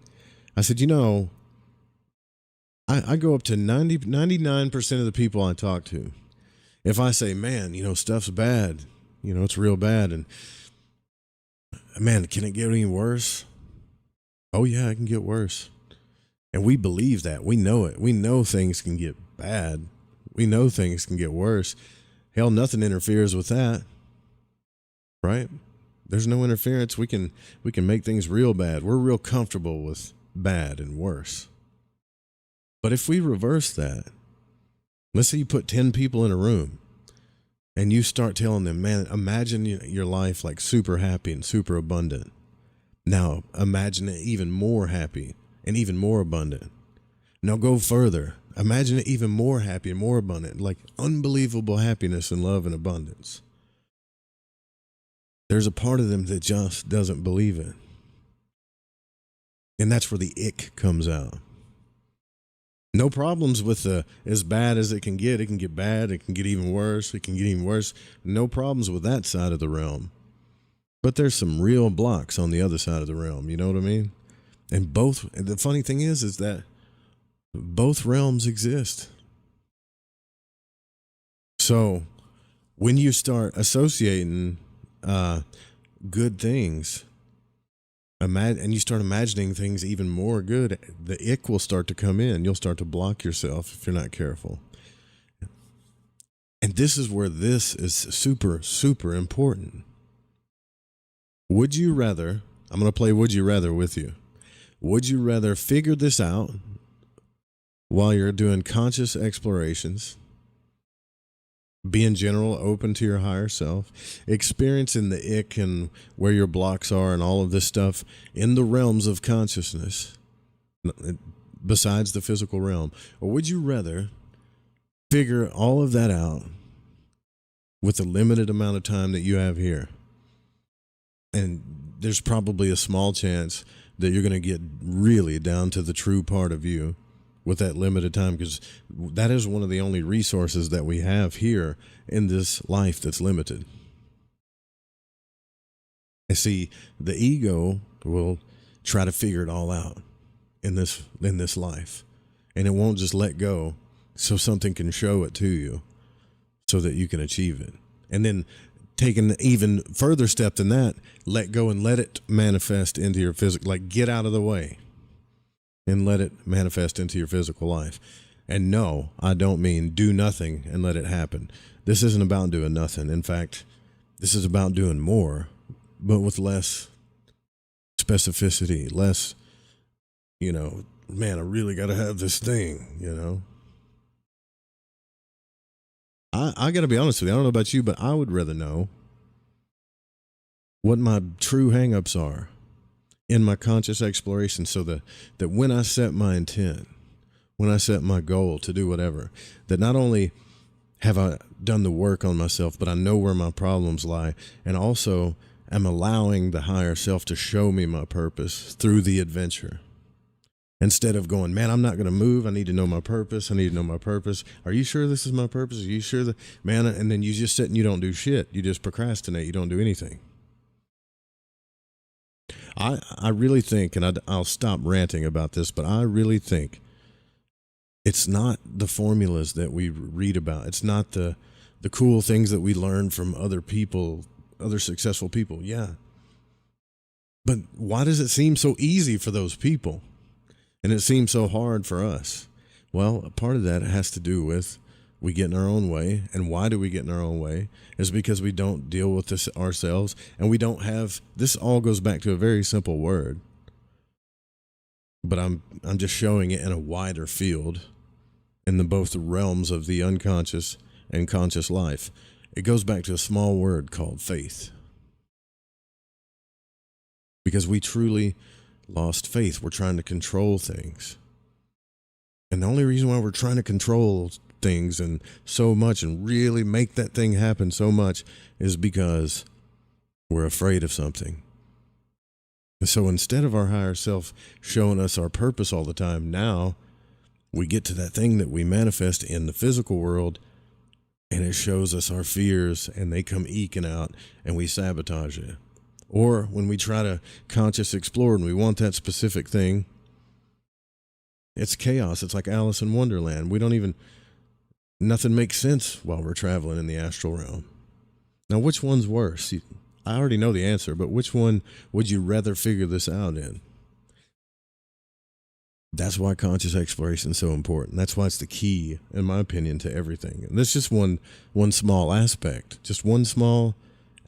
I go up to 99% of the people I talk to. If I say, man, stuff's bad, it's real bad, and man, can it get any worse? Oh yeah, it can get worse. And we believe that. We know it. We know things can get bad. We know things can get worse. Hell, nothing interferes with that. Right? There's no interference. We can make things real bad. We're real comfortable with bad and worse. But if we reverse that, let's say you put 10 people in a room and you start telling them, man, imagine your life like super happy and super abundant. Now imagine it even more happy and even more abundant. Now go further. Imagine it even more happy and more abundant, like unbelievable happiness and love and abundance. There's a part of them that just doesn't believe it. And that's where the ick comes out. No problems with the as bad as it can get. It can get bad. It can get even worse. It can get even worse. No problems with that side of the realm. But there's some real blocks on the other side of the realm. You know what I mean? And the funny thing is that both realms exist. So when you start associating good things, and you start imagining things even more good, the ick will start to come in. You'll start to block yourself if you're not careful. And this is where this is super, super important. Would you rather, I'm going to play Would You Rather with you. Would you rather figure this out while you're doing conscious explorations, be in general open to your higher self, experiencing the ick and where your blocks are and all of this stuff in the realms of consciousness besides the physical realm? Or would you rather figure all of that out with the limited amount of time that you have here? And there's probably a small chance that you're going to get really down to the true part of you with that limited time, because that is one of the only resources that we have here in this life that's limited. And see, the ego will try to figure it all out in this life, and it won't just let go so something can show it to you so that you can achieve it. And then take an even further step than that, let go and let it manifest into your physical, like get out of the way and let it manifest into your physical life. And no, I don't mean do nothing and let it happen. This isn't about doing nothing. In fact, this is about doing more, but with less specificity, less, man, I really got to have this thing, I got to be honest with you. I don't know about you, but I would rather know what my true hangups are in my conscious exploration, so that when I set my intent, when I set my goal to do whatever, that not only have I done the work on myself, but I know where my problems lie, and also am allowing the higher self to show me my purpose through the adventure. Instead of going, man, I'm not going to move. I need to know my purpose. I need to know my purpose. Are you sure this is my purpose? Are you sure that, man? And then you just sit and you don't do shit. You just procrastinate. You don't do anything. I really think, and I'll stop ranting about this, but I really think it's not the formulas that we read about. It's not the cool things that we learn from other people, other successful people. Yeah. But why does it seem so easy for those people? And it seems so hard for us? Well, a part of that has to do with we get in our own way. And why do we get in our own way? Is because we don't deal with this ourselves, and we don't have, this all goes back to a very simple word, but I'm just showing it in a wider field in both the realms of the unconscious and conscious life. It goes back to a small word called faith. Because we truly lost faith. We're trying to control things. And the only reason why we're trying to control things and so much and really make that thing happen so much is because we're afraid of something. And so instead of our higher self showing us our purpose all the time, now we get to that thing that we manifest in the physical world, and it shows us our fears, and they come eking out, and we sabotage it. Or when we try to conscious explore and we want that specific thing, it's chaos. It's like Alice in Wonderland. Nothing makes sense while we're traveling in the astral realm. Now, which one's worse? I already know the answer, but which one would you rather figure this out in? That's why conscious exploration is so important. That's why it's the key, in my opinion, to everything. And that's just one small aspect, just one small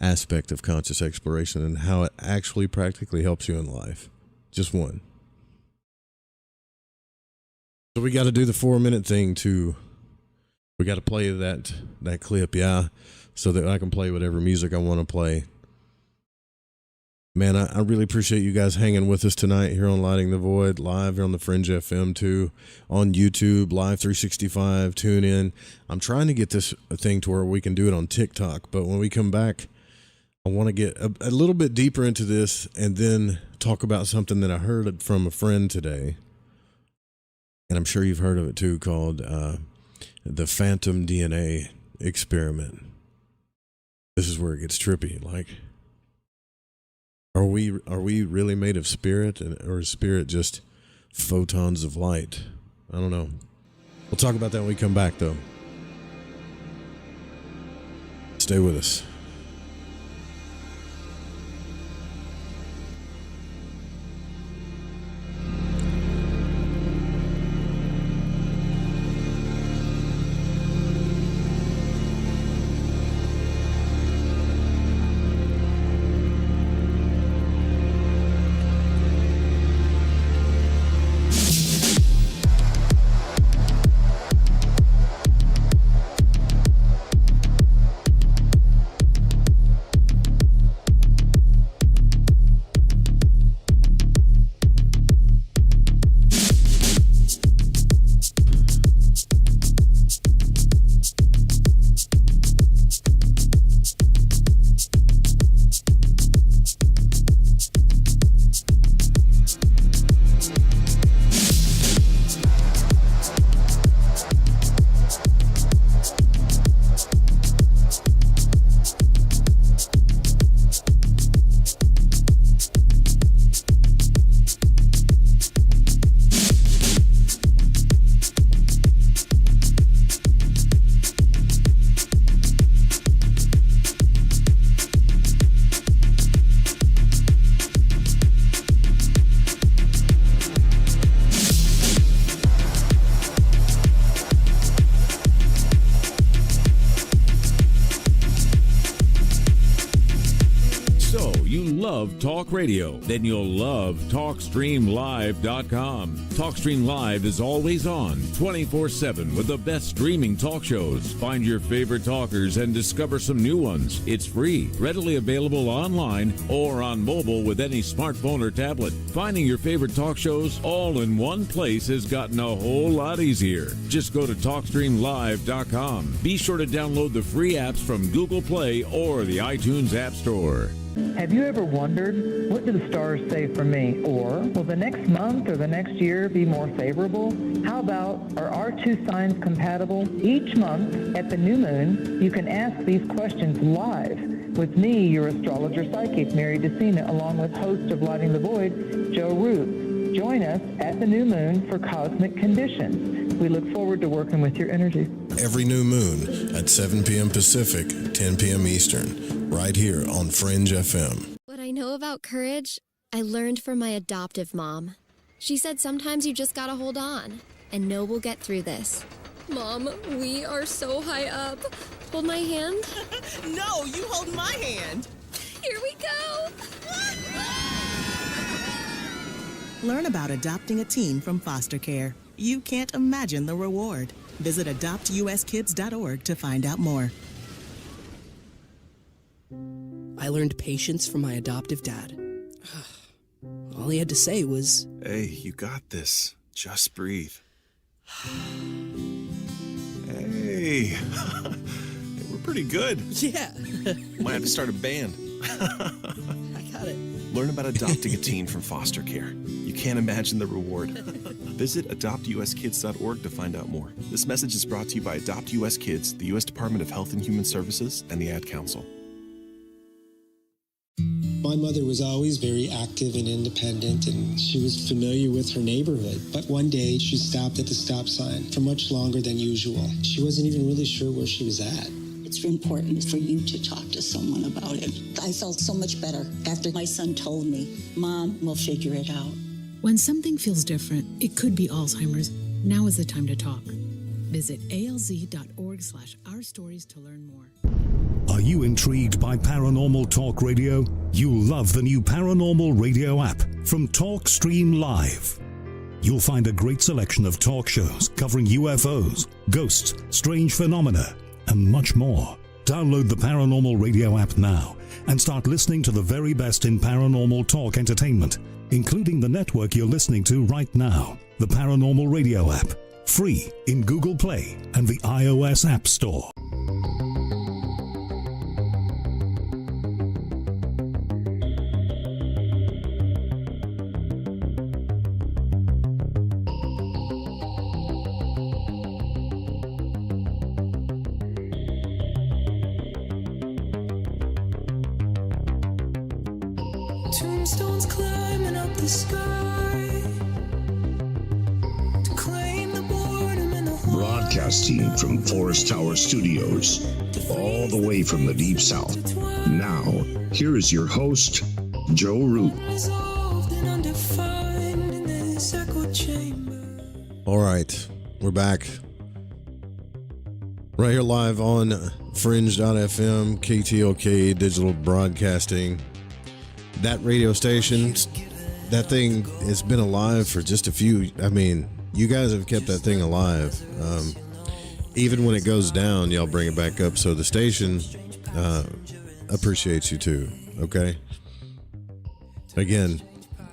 aspect of conscious exploration and how it actually practically helps you in life. Just one. So we got to do the 4-minute thing too. We got to play that clip, yeah, so that I can play whatever music I want to play. Man, I really appreciate you guys hanging with us tonight here on Lighting the Void, live here on the Fringe FM too, on YouTube, Live 365, tune in. I'm trying to get this thing to where we can do it on TikTok, but when we come back, I want to get a little bit deeper into this and then talk about something that I heard from a friend today, and I'm sure you've heard of it too, called the Phantom DNA experiment. This is where it gets trippy, like... Are we really made of spirit, or is spirit just photons of light? I don't know. We'll talk about that when we come back, though. Stay with us. Talk radio, then you'll love TalkStreamLive.com. TalkStream Live is always on, 24/7 with the best streaming talk shows. Find your favorite talkers and discover some new ones. It's free, readily available online or on mobile with any smartphone or tablet. Finding your favorite talk shows all in one place has gotten a whole lot easier. Just go to TalkStreamLive.com. Be sure to download the free apps from Google Play or the iTunes App Store. Have you ever wondered, what do the stars say for me? Or, will the next month or the next year be more favorable? How about, are our two signs compatible? Each month, at the new moon, you can ask these questions live with me, your astrologer psychic, Mary DeCina, along with host of Lighting the Void, Joe Root. Join us at the new moon for Cosmic Conditions. We look forward to working with your energy. Every new moon at 7 p.m. Pacific, 10 p.m. Eastern, right here on Fringe FM. What I know about courage, I learned from my adoptive mom. She said sometimes you just gotta hold on and know we'll get through this. Mom, we are so high up. Hold my hand. No, you hold my hand. Here we go. Learn about adopting a teen from foster care. You can't imagine the reward. Visit adoptuskids.org to find out more. I learned patience from my adoptive dad. All he had to say was, "Hey, you got this. Just breathe." Hey, we're pretty good. yeah, Might have to start a band. I got it. Learn about adopting a teen from foster care. You can't imagine the reward. Visit adoptuskids.org to find out more. This message is brought to you by Adopt US Kids, the U.S. Department of Health and Human Services, and the Ad Council. My mother was always very active and independent, and she was familiar with her neighborhood. But one day, she stopped at the stop sign for much longer than usual. She wasn't even really sure where she was at. It's important for you to talk to someone about it. I felt so much better after my son told me, "Mom, we'll figure it out." When something feels different, it could be Alzheimer's. Now is the time to talk. Visit alz.org/ourstories to learn more. Are you intrigued by Paranormal Talk Radio? You'll love the new Paranormal Radio app from TalkStream Live. You'll find a great selection of talk shows covering UFOs, ghosts, strange phenomena, and much more. Download the Paranormal Radio app now and start listening to the very best in paranormal talk entertainment, including the network you're listening to right now, the Paranormal Radio app, free in Google Play and the iOS App Store. Tombstones climbing up the sky to claim the boredom and the Broadcasting from Forest Tower Studios, all the way from the Deep South. Now, here is your host, Joe Root. unresolved and undefined in this echo chamber. All right, we're back. Right here live on Fringe.fm, KTLK Digital Broadcasting. That radio station, that thing has been alive for just a few. I mean, you guys have kept that thing alive. Even when it goes down, y'all bring it back up. So the station appreciates you too. Okay. Again,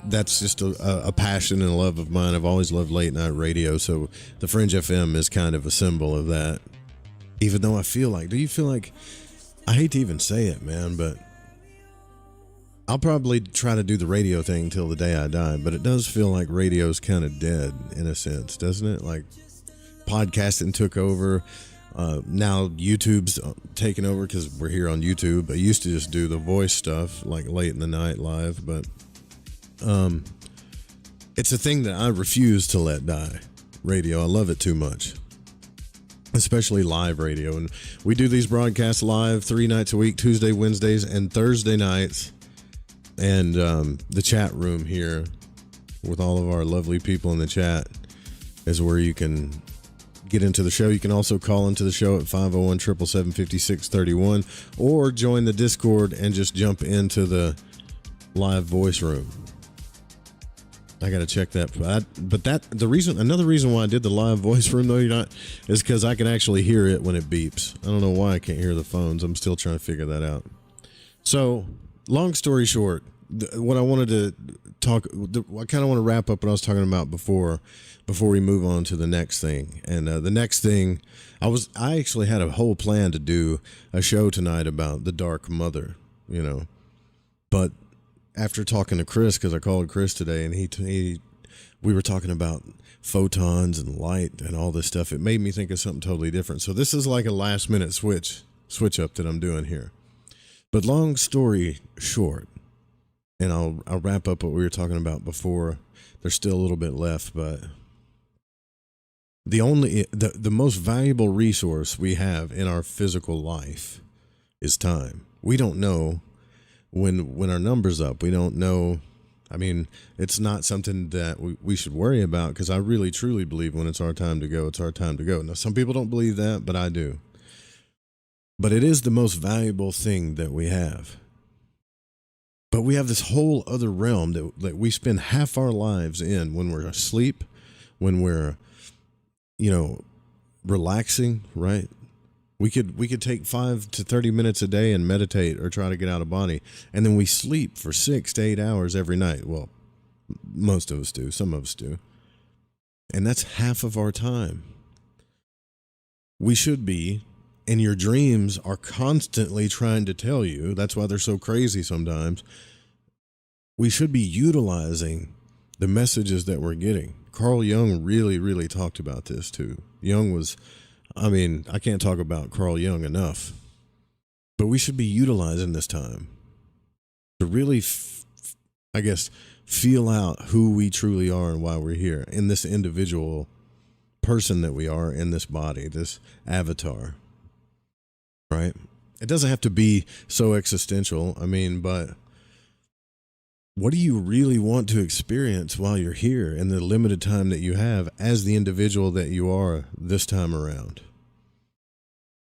that's just a passion and a love of mine. I've always loved late night radio. So the Fringe FM is kind of a symbol of that. Even though I feel like, do you feel like, I hate to even say it, man, but I'll probably try to do the radio thing till the day I die, but it does feel like radio's kind of dead in a sense, doesn't it? Like podcasting took over. Now YouTube's taken over because we're here on YouTube. I used to just do the voice stuff like late in the night live, but it's a thing that I refuse to let die. Radio, I love it too much. Especially live radio. And we do these broadcasts live 3 nights a week, Tuesday, Wednesdays, and Thursday nights. And the chat room here with all of our lovely people in the chat is where you can get into the show. You can also call into the show at 501-777-5631 or join the Discord and just jump into the live voice room. I got to check that. But another reason why I did the live voice room, though, is because I can actually hear it when it beeps. I don't know why I can't hear the phones. I'm still trying to figure that out. So, long story short, what I wanted to talk, I kind of want to wrap up what I was talking about before we move on to the next thing. And the next thing, I actually had a whole plan to do a show tonight about the Dark Mother, but after talking to Chris, because I called Chris today, and we were talking about photons and light and all this stuff, it made me think of something totally different. So this is like a last minute switch up that I'm doing here. But long story short, and I'll wrap up what we were talking about before. There's still a little bit left, but the most valuable resource we have in our physical life is time. We don't know when our number's up. We don't know. I mean, it's not something that we should worry about, because I really truly believe when it's our time to go, it's our time to go. Now, some people don't believe that, but I do. But it is the most valuable thing that we have. But we have this whole other realm that we spend half our lives in when we're asleep, when we're, relaxing, right? We could take 5 to 30 minutes a day and meditate or try to get out of body. And then we sleep for 6 to 8 hours every night. Well, most of us do. Some of us do. And that's half of our time. We should be, and your dreams are constantly trying to tell you, that's why they're so crazy sometimes, we should be utilizing the messages that we're getting. Carl Jung really, really talked about this too. Jung was, I can't talk about Carl Jung enough, but we should be utilizing this time to really, feel out who we truly are and why we're here in this individual person that we are in this body, this avatar, right? It doesn't have to be so existential. But what do you really want to experience while you're here in the limited time that you have as the individual that you are this time around?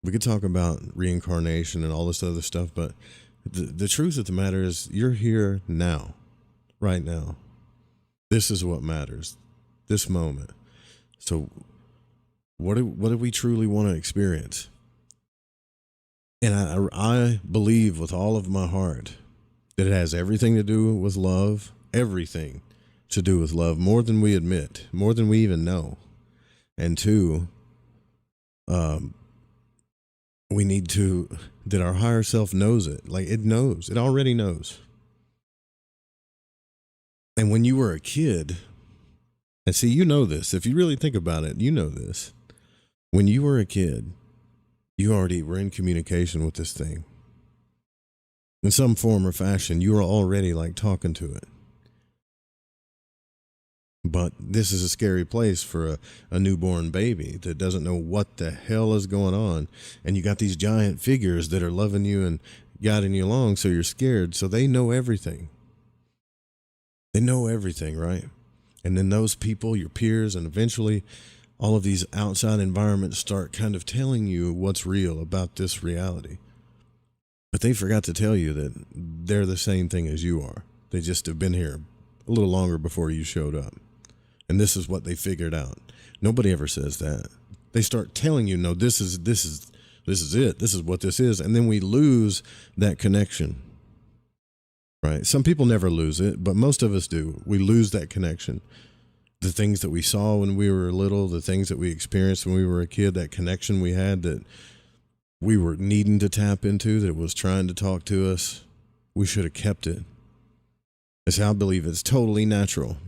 We could talk about reincarnation and all this other stuff, but the truth of the matter is you're here now, right now. This is what matters, this moment. So what do we truly want to experience? And I believe with all of my heart that it has everything to do with love, everything to do with love, more than we admit, more than we even know. And two, we need to, that our higher self knows it. Like it knows, it already knows. And when you were a kid, and see, you know this, if you really think about it, you know this. When you were a kid, you already were in communication with this thing. In some form or fashion, you were already like talking to it. But this is a scary place for a newborn baby that doesn't know what the hell is going on. And you got these giant figures that are loving you and guiding you along, so you're scared. So they know everything. They know everything, right? And then those people, your peers, and eventually all of these outside environments start kind of telling you what's real about this reality. But they forgot to tell you that they're the same thing as you are. They just have been here a little longer before you showed up. And this is what they figured out. Nobody ever says that. They start telling you, no, this is it. This is what this is. And then we lose that connection. Right? Some people never lose it, but most of us do. We lose that connection. The things that we saw when we were little, the things that we experienced when we were a kid, that connection we had that we were needing to tap into, that was trying to talk to us, we should have kept it. It's I believe it's totally natural.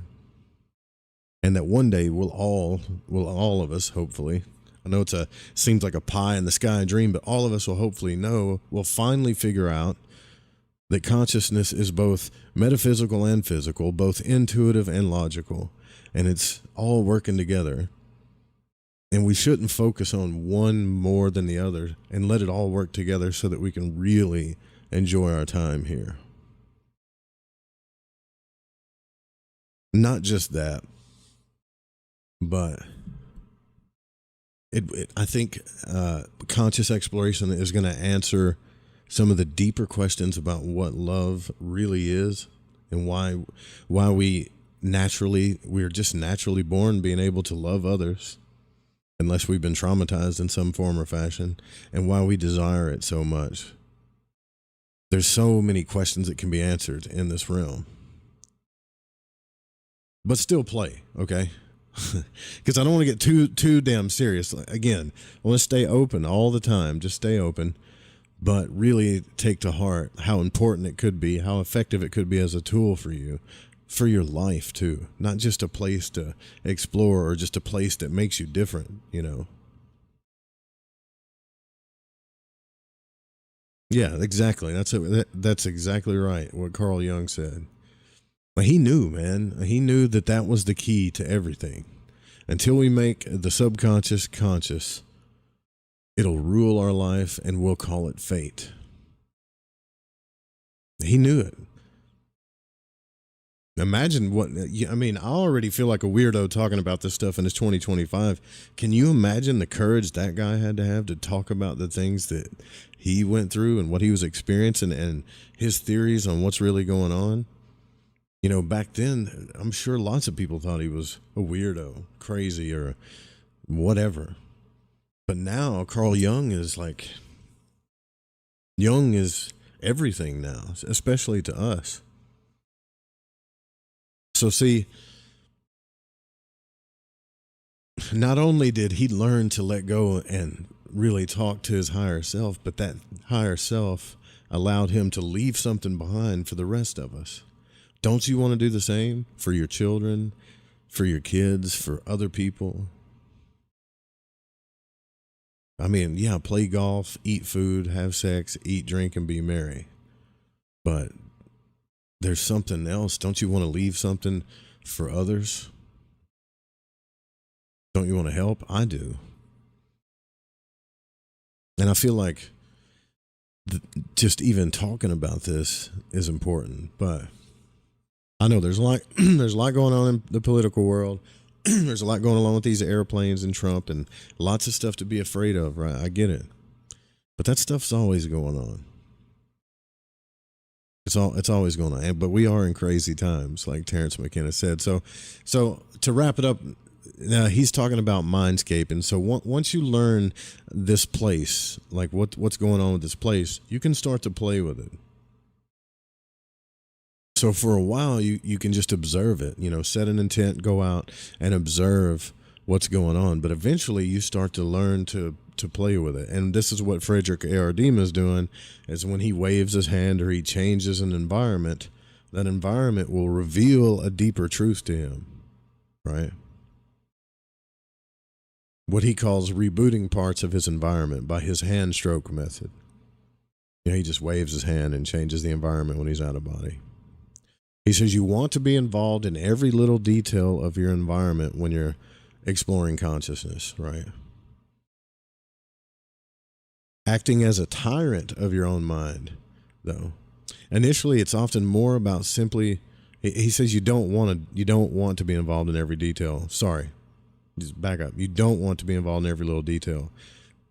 And that one day we'll all of us, hopefully, I know seems like a pie in the sky dream, but all of us will hopefully we'll finally figure out that consciousness is both metaphysical and physical, both intuitive and logical, and it's all working together. And we shouldn't focus on one more than the other and let it all work together so that we can really enjoy our time here. Not just that, but I think conscious exploration is going to answer some of the deeper questions about what love really is and why we're just naturally born being able to love others unless we've been traumatized in some form or fashion, and why we desire it so much. There's so many questions that can be answered in this realm. But still play, okay? Because I don't want to get too damn serious. Again, I want to stay open all the time. Just stay open. But really take to heart how important it could be, how effective it could be as a tool for you, for your life too. Not just a place to explore or just a place that makes you different, you know. Yeah, exactly. That's exactly right, what Carl Jung said. But he knew, man. He knew that was the key to everything. Until we make the subconscious conscious, it'll rule our life, and we'll call it fate. He knew it. Imagine I already feel like a weirdo talking about this stuff and it's 2025. Can you imagine the courage that guy had to have to talk about the things that he went through and what he was experiencing and his theories on what's really going on? You know, back then, I'm sure lots of people thought he was a weirdo, crazy, or whatever. But now Carl Jung is everything now, especially to us. So see, not only did he learn to let go and really talk to his higher self, but that higher self allowed him to leave something behind for the rest of us. Don't you want to do the same for your children, for your kids, for other people? I mean, yeah, play golf, eat food, have sex, eat, drink, and be merry. But there's something else. Don't you want to leave something for others? Don't you want to help? I do. And I feel like just even talking about this is important. But I know there's a lot going on in the political world. There's a lot going on with these airplanes and Trump and lots of stuff to be afraid of, right? I get it. But that stuff's always going on. It's always going on. But we are in crazy times, like Terrence McKenna said. So to wrap it up, now he's talking about mindscape, and so once you learn this place, like what's going on with this place, you can start to play with it. So for a while, you can just observe it, set an intent, go out and observe what's going on. But eventually you start to learn to play with it. And this is what Frederick Aardema is doing, is when he waves his hand or he changes an environment, that environment will reveal a deeper truth to him, right? What he calls rebooting parts of his environment by his hand stroke method. He just waves his hand and changes the environment when he's out of body. He says you want to be involved in every little detail of your environment when you're exploring consciousness, right? Acting as a tyrant of your own mind, though. Initially, it's often more about simply, he says you don't want to be involved in every detail. Sorry, just back up. You don't want to be involved in every little detail.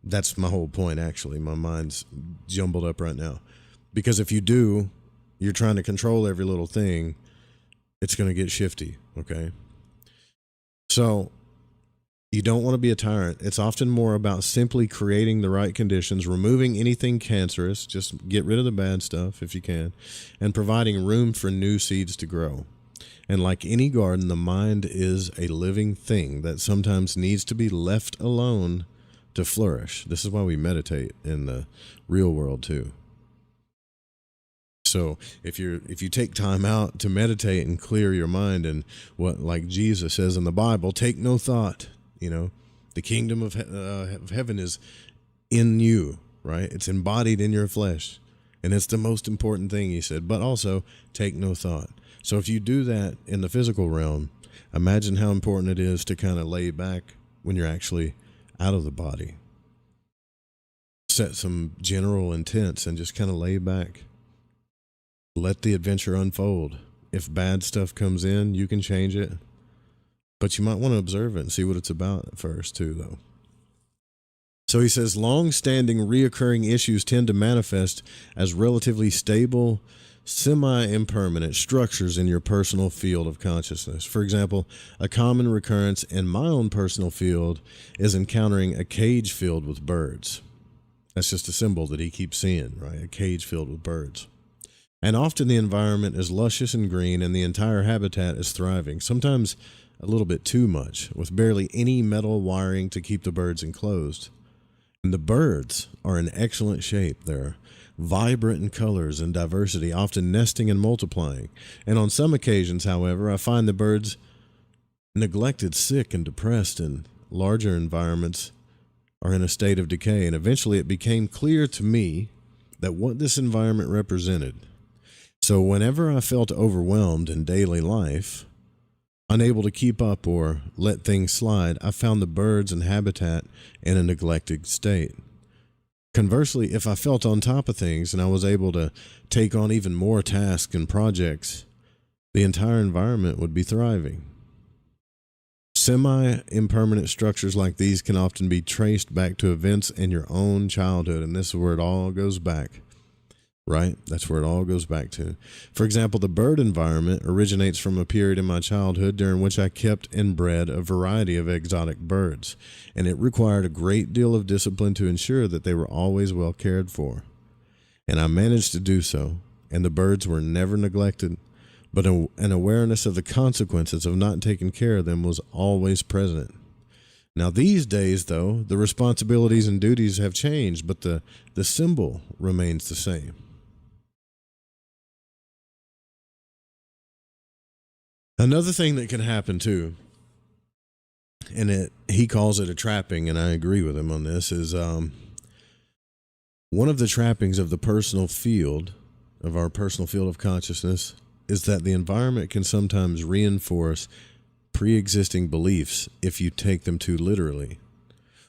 That's my whole point, actually. My mind's jumbled up right now. Because if you do, you're trying to control every little thing, it's going to get shifty, okay? So you don't want to be a tyrant. It's often more about simply creating the right conditions, removing anything cancerous, just get rid of the bad stuff if you can, and providing room for new seeds to grow. And like any garden, the mind is a living thing that sometimes needs to be left alone to flourish. This is why we meditate in the real world too. So if you take time out to meditate and clear your mind, and what, like Jesus says in the Bible, take no thought. The kingdom of heaven is in you, right? It's embodied in your flesh. And it's the most important thing, he said, but also take no thought. So if you do that in the physical realm, imagine how important it is to kind of lay back when you're actually out of the body. Set some general intents and just kind of lay back. Let the adventure unfold. If bad stuff comes in, you can change it. But you might want to observe it and see what it's about at first, too, though. So he says, long-standing, reoccurring issues tend to manifest as relatively stable, semi-impermanent structures in your personal field of consciousness. For example, a common recurrence in my own personal field is encountering a cage filled with birds. That's just a symbol that he keeps seeing, right? A cage filled with birds. And often the environment is luscious and green, and the entire habitat is thriving. Sometimes a little bit too much, with barely any metal wiring to keep the birds enclosed. And the birds are in excellent shape. They're vibrant in colors and diversity, often nesting and multiplying. And on some occasions, however, I find the birds neglected, sick, and depressed, and larger environments are in a state of decay. And eventually it became clear to me that what this environment represented. So whenever I felt overwhelmed in daily life, unable to keep up or let things slide, I found the birds and habitat in a neglected state. Conversely, if I felt on top of things and I was able to take on even more tasks and projects, the entire environment would be thriving. Semi-impermanent structures like these can often be traced back to events in your own childhood, and this is where it all goes back. Right? That's where it all goes back to. For example, the bird environment originates from a period in my childhood during which I kept and bred a variety of exotic birds, and it required a great deal of discipline to ensure that they were always well cared for. And I managed to do so, and the birds were never neglected, but an awareness of the consequences of not taking care of them was always present. Now these days, though, the responsibilities and duties have changed, but the symbol remains the same. Another thing that can happen too, and he calls it a trapping, and I agree with him on this, is one of the trappings of the personal field, of our personal field of consciousness, is that the environment can sometimes reinforce pre-existing beliefs if you take them too literally,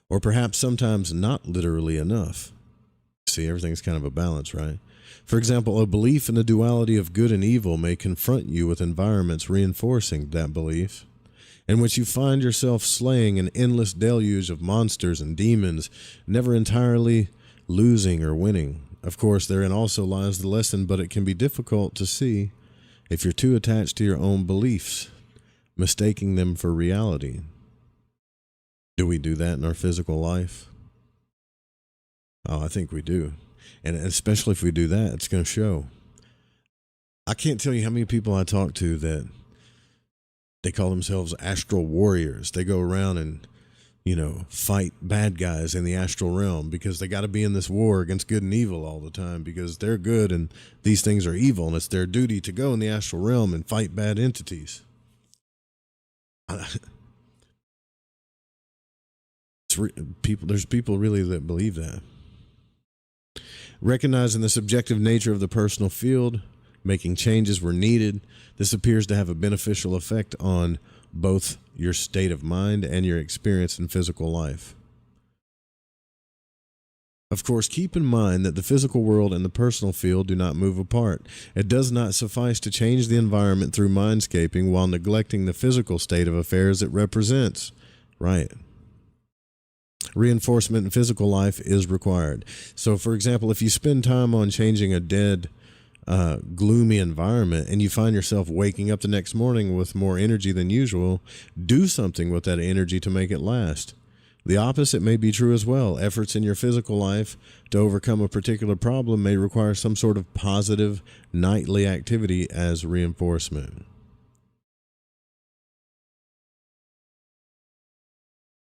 or perhaps sometimes not literally enough. See, everything's kind of a balance, right? For example, a belief in the duality of good and evil may confront you with environments reinforcing that belief, in which you find yourself slaying an endless deluge of monsters and demons, never entirely losing or winning. Of course, therein also lies the lesson, but it can be difficult to see if you're too attached to your own beliefs, mistaking them for reality. Do we do that in our physical life? Oh, I think we do. And especially if we do that, it's going to show. I can't tell you how many people I talk to that they call themselves astral warriors. They go around and, fight bad guys in the astral realm because they got to be in this war against good and evil all the time because they're good and these things are evil, and it's their duty to go in the astral realm and fight bad entities. There's people really that believe that. Recognizing the subjective nature of the personal field, making changes where needed, this appears to have a beneficial effect on both your state of mind and your experience in physical life. Of course, keep in mind that the physical world and the personal field do not move apart. It does not suffice to change the environment through mindscaping while neglecting the physical state of affairs it represents. Right. Reinforcement in physical life is required. So, for example, if you spend time on changing a dead, gloomy environment and you find yourself waking up the next morning with more energy than usual, do something with that energy to make it last. The opposite may be true as well. Efforts in your physical life to overcome a particular problem may require some sort of positive nightly activity as reinforcement.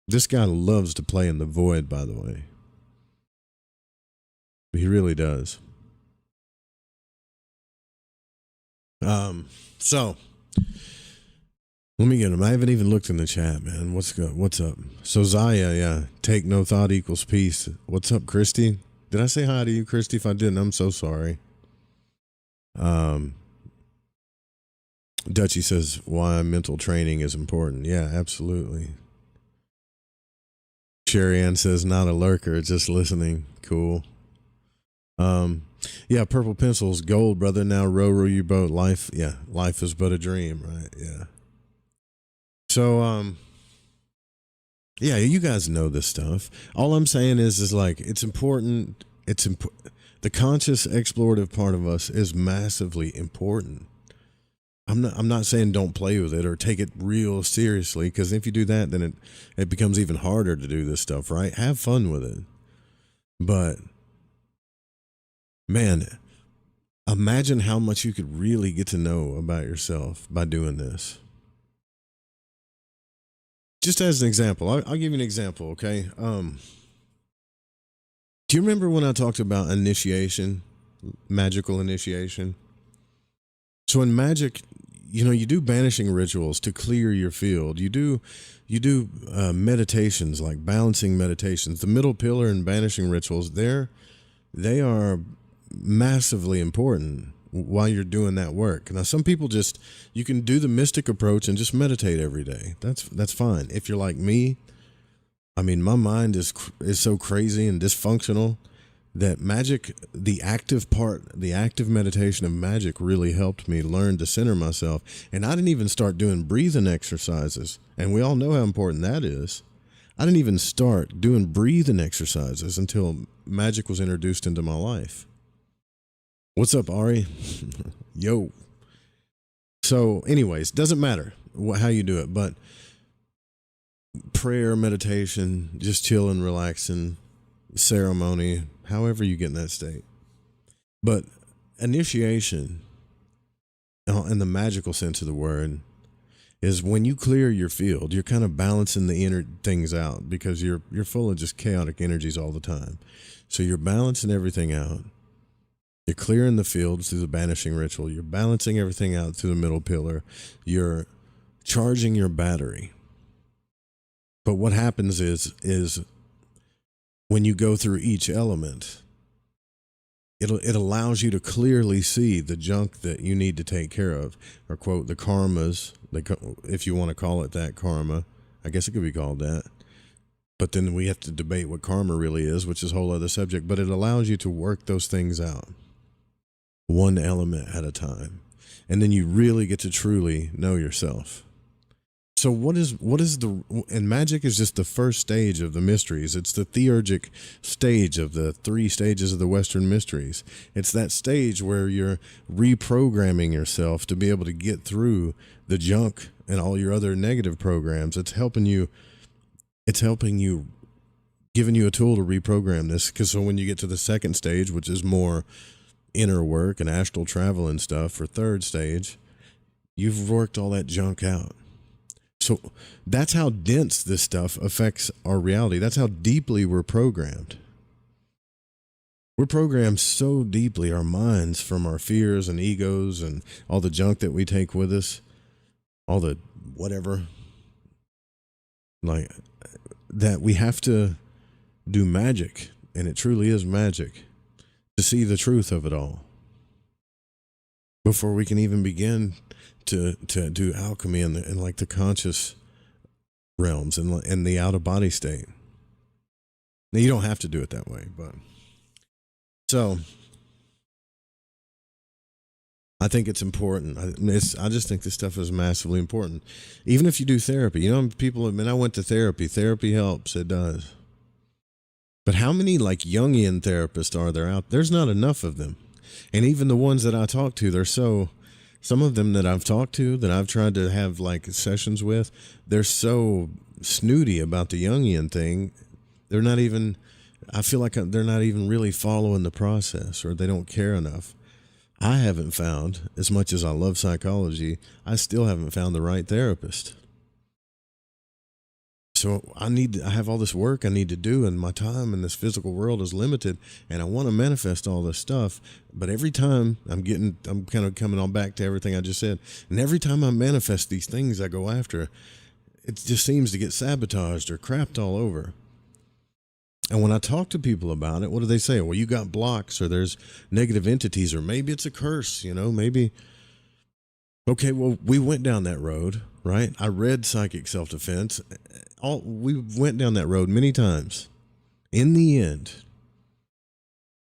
This guy loves to play in the void, by the way. He really does. So let me get him. I haven't even looked in the chat, man. What's up? So Zaya, yeah. Take no thought equals peace. What's up, Christy? Did I say hi to you, Christy? If I didn't, I'm so sorry. Dutchie says why mental training is important. Yeah, absolutely. Sherry Ann says not a lurker, just listening. Cool. Yeah, purple pencils, gold, brother. Now row your boat. Life is but a dream, right? Yeah. So, yeah, you guys know this stuff. All I'm saying is like it's important. The conscious explorative part of us is massively important. I'm not saying don't play with it or take it real seriously, because if you do that, then it becomes even harder to do this stuff, right? Have fun with it. But man, imagine how much you could really get to know about yourself by doing this. Just as an example, I'll give you an example, okay? Do you remember when I talked about initiation, magical initiation? So in magic, you do banishing rituals to clear your field. You do meditations, like balancing meditations. The middle pillar and banishing rituals, they are massively important while you're doing that work. Now, some people you can do the mystic approach and just meditate every day. That's fine. If you're like me, I mean, my mind is so crazy and dysfunctional that magic, the active meditation of magic really helped me learn to center myself. And I didn't even start doing breathing exercises. And we all know how important that is. I didn't even start doing breathing exercises until magic was introduced into my life. What's up, Ari? Yo. So anyways, doesn't matter how you do it, but prayer, meditation, just chilling, relaxing, ceremony, however you get in that state. But initiation, in the magical sense of the word, is when you clear your field, you're kind of balancing the inner things out, because you're full of just chaotic energies all the time. So you're balancing everything out. You're clearing the field through the banishing ritual. You're balancing everything out through the middle pillar. You're charging your battery. But what happens is when you go through each element, it allows you to clearly see the junk that you need to take care of, or quote, the karmas, if you want to call it that, karma. I guess it could be called that. But then we have to debate what karma really is, which is a whole other subject. But it allows you to work those things out, one element at a time. And then you really get to truly know yourself. So and magic is just the first stage of the mysteries. It's the theurgic stage of the 3 stages of the Western mysteries. It's that stage where you're reprogramming yourself to be able to get through the junk and all your other negative programs. It's helping you It's helping you, giving you a tool to reprogram this. Because so when you get to the second stage, which is more inner work and astral travel and stuff, or third stage, you've worked all that junk out. So that's how dense this stuff affects our reality. That's how deeply we're programmed. We're programmed so deeply, our minds, from our fears and egos and all the junk that we take with us, all the whatever, like that we have to do magic, and it truly is magic, to see the truth of it all before we can even begin to do alchemy in like the conscious realms and the out of body state. Now, you don't have to do it that way, but so I think it's important. I just think this stuff is massively important. Even if you do therapy, you know, people, I mean, I went to therapy. Therapy helps. It does. But how many like Jungian therapists are there out? There's not enough of them. And even the ones that I talk to, some of them that I've talked to, that I've tried to have like sessions with, they're so snooty about the Jungian thing. They're not even, I feel like they're not even really following the process, or they don't care enough. I haven't found, as much as I love psychology, I still haven't found the right therapist. So I have all this work I need to do, and my time in this physical world is limited, and I want to manifest all this stuff. But every time I'm kind of coming on back to everything I just said, and every time I manifest these things I go after, it just seems to get sabotaged or crapped all over. And when I talk to people about it, what do they say? Well, you got blocks, or there's negative entities, or maybe it's a curse, you know, maybe. Okay, well, we went down that road, right? I read Psychic Self-Defense. We went down that road many times. In the end,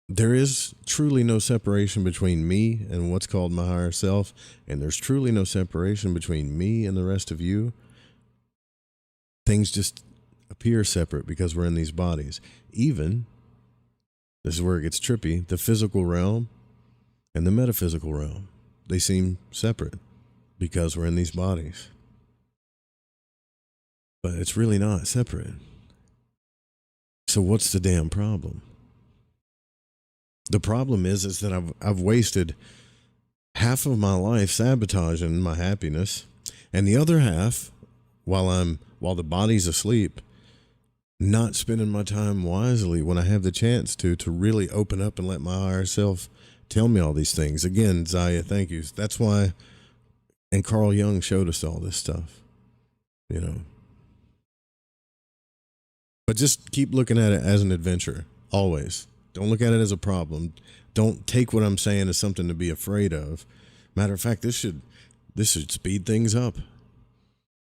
there is truly no separation between me and what's called my higher self, and there's truly no separation between me and the rest of you. Things just appear separate because we're in these bodies. Even, this is where it gets trippy, the physical realm and the metaphysical realm, they seem separate because we're in these bodies. But it's really not separate. So what's the damn problem? The problem is that I've wasted half of my life sabotaging my happiness, and the other half, while the body's asleep, not spending my time wisely when I have the chance to really open up and let my higher self tell me all these things. Again, Zaya, thank you. That's why, and Carl Jung showed us all this stuff, you know. But just keep looking at it as an adventure, always. Don't look at it as a problem. Don't take what I'm saying as something to be afraid of. Matter of fact, this should speed things up.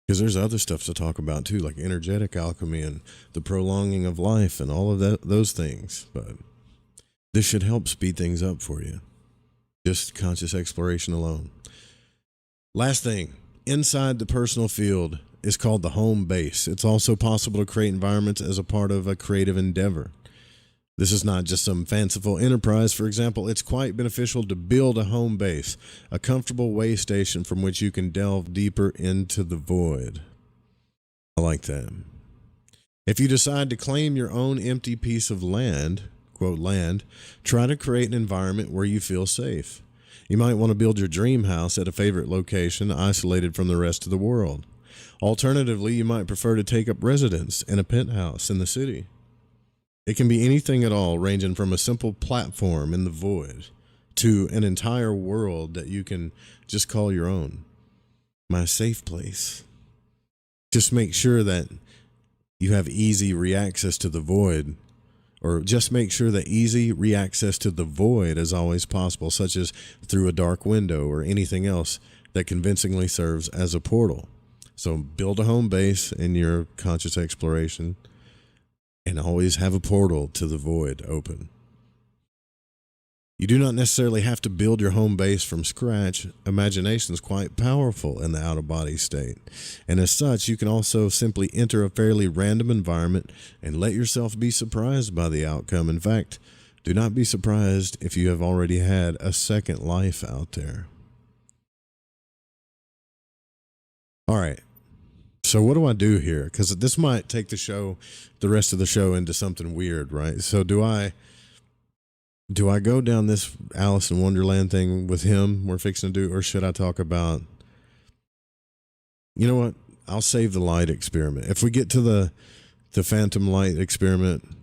Because there's other stuff to talk about too, like energetic alchemy and the prolonging of life and all of those things. But this should help speed things up for you. Just conscious exploration alone. Last thing, inside the personal field is called the home base. It's also possible to create environments as a part of a creative endeavor. This is not just some fanciful enterprise. For example, it's quite beneficial to build a home base, a comfortable way station from which you can delve deeper into the void. I like that. If you decide to claim your own empty piece of land, quote land, try to create an environment where you feel safe. You might want to build your dream house at a favorite location, isolated from the rest of the world. Alternatively, you might prefer to take up residence in a penthouse in the city. It can be anything at all, ranging from a simple platform in the void to an entire world that you can just call your own. My safe place. Just make sure that you have easy re-access to the void, or just make sure that easy re-access to the void is always possible, such as through a dark window or anything else that convincingly serves as a portal. So build a home base in your conscious exploration, and always have a portal to the void open. You do not necessarily have to build your home base from scratch. Imagination is quite powerful in the out-of-body state. And as such, you can also simply enter a fairly random environment and let yourself be surprised by the outcome. In fact, do not be surprised if you have already had a second life out there. All right. So what do I do here? Because this might take the rest of the show into something weird, right? So do I go down this Alice in Wonderland thing with him we're fixing to do, or should I talk about, you know what? I'll save the light experiment. If we get to the phantom light experiment,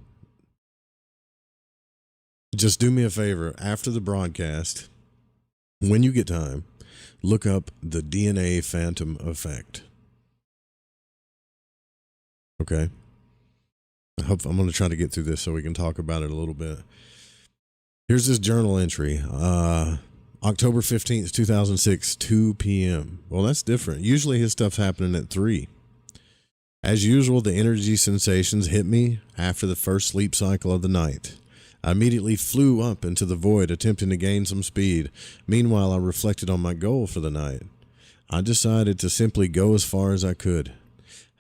just do me a favor after the broadcast, when you get time, look up the DNA phantom effect. Okay? I'm going to try to get through this so we can talk about it a little bit. Here's this journal entry. October 15th, 2006, 2 p.m. Well, that's different. Usually his stuff's happening at 3. As usual, the energy sensations hit me after the first sleep cycle of the night. I immediately flew up into the void, attempting to gain some speed. Meanwhile, I reflected on my goal for the night. I decided to simply go as far as I could.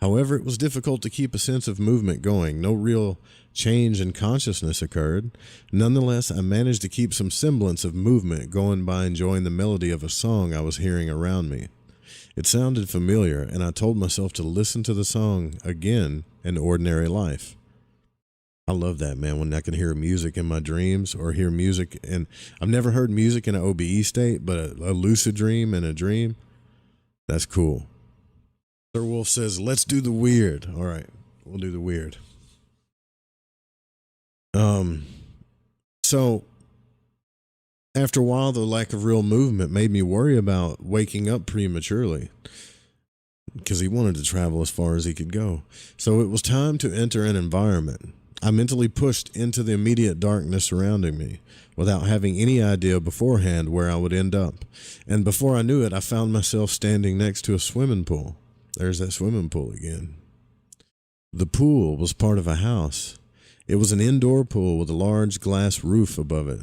However, it was difficult to keep a sense of movement going. No real change in consciousness occurred. Nonetheless, I managed to keep some semblance of movement going by enjoying the melody of a song I was hearing around me. It sounded familiar, and I told myself to listen to the song again in ordinary life. I love that, man, when I can hear music in my dreams or hear music. And I've never heard music in an OBE state, but a lucid dream and a dream, that's cool. Sir Wolf says, let's do the weird. All right, we'll do the weird. So after a while, the lack of real movement made me worry about waking up prematurely because he wanted to travel as far as he could go. So it was time to enter an environment. I mentally pushed into the immediate darkness surrounding me without having any idea beforehand where I would end up. And before I knew it, I found myself standing next to a swimming pool. There's that swimming pool again. The pool was part of a house. It was an indoor pool with a large glass roof above it.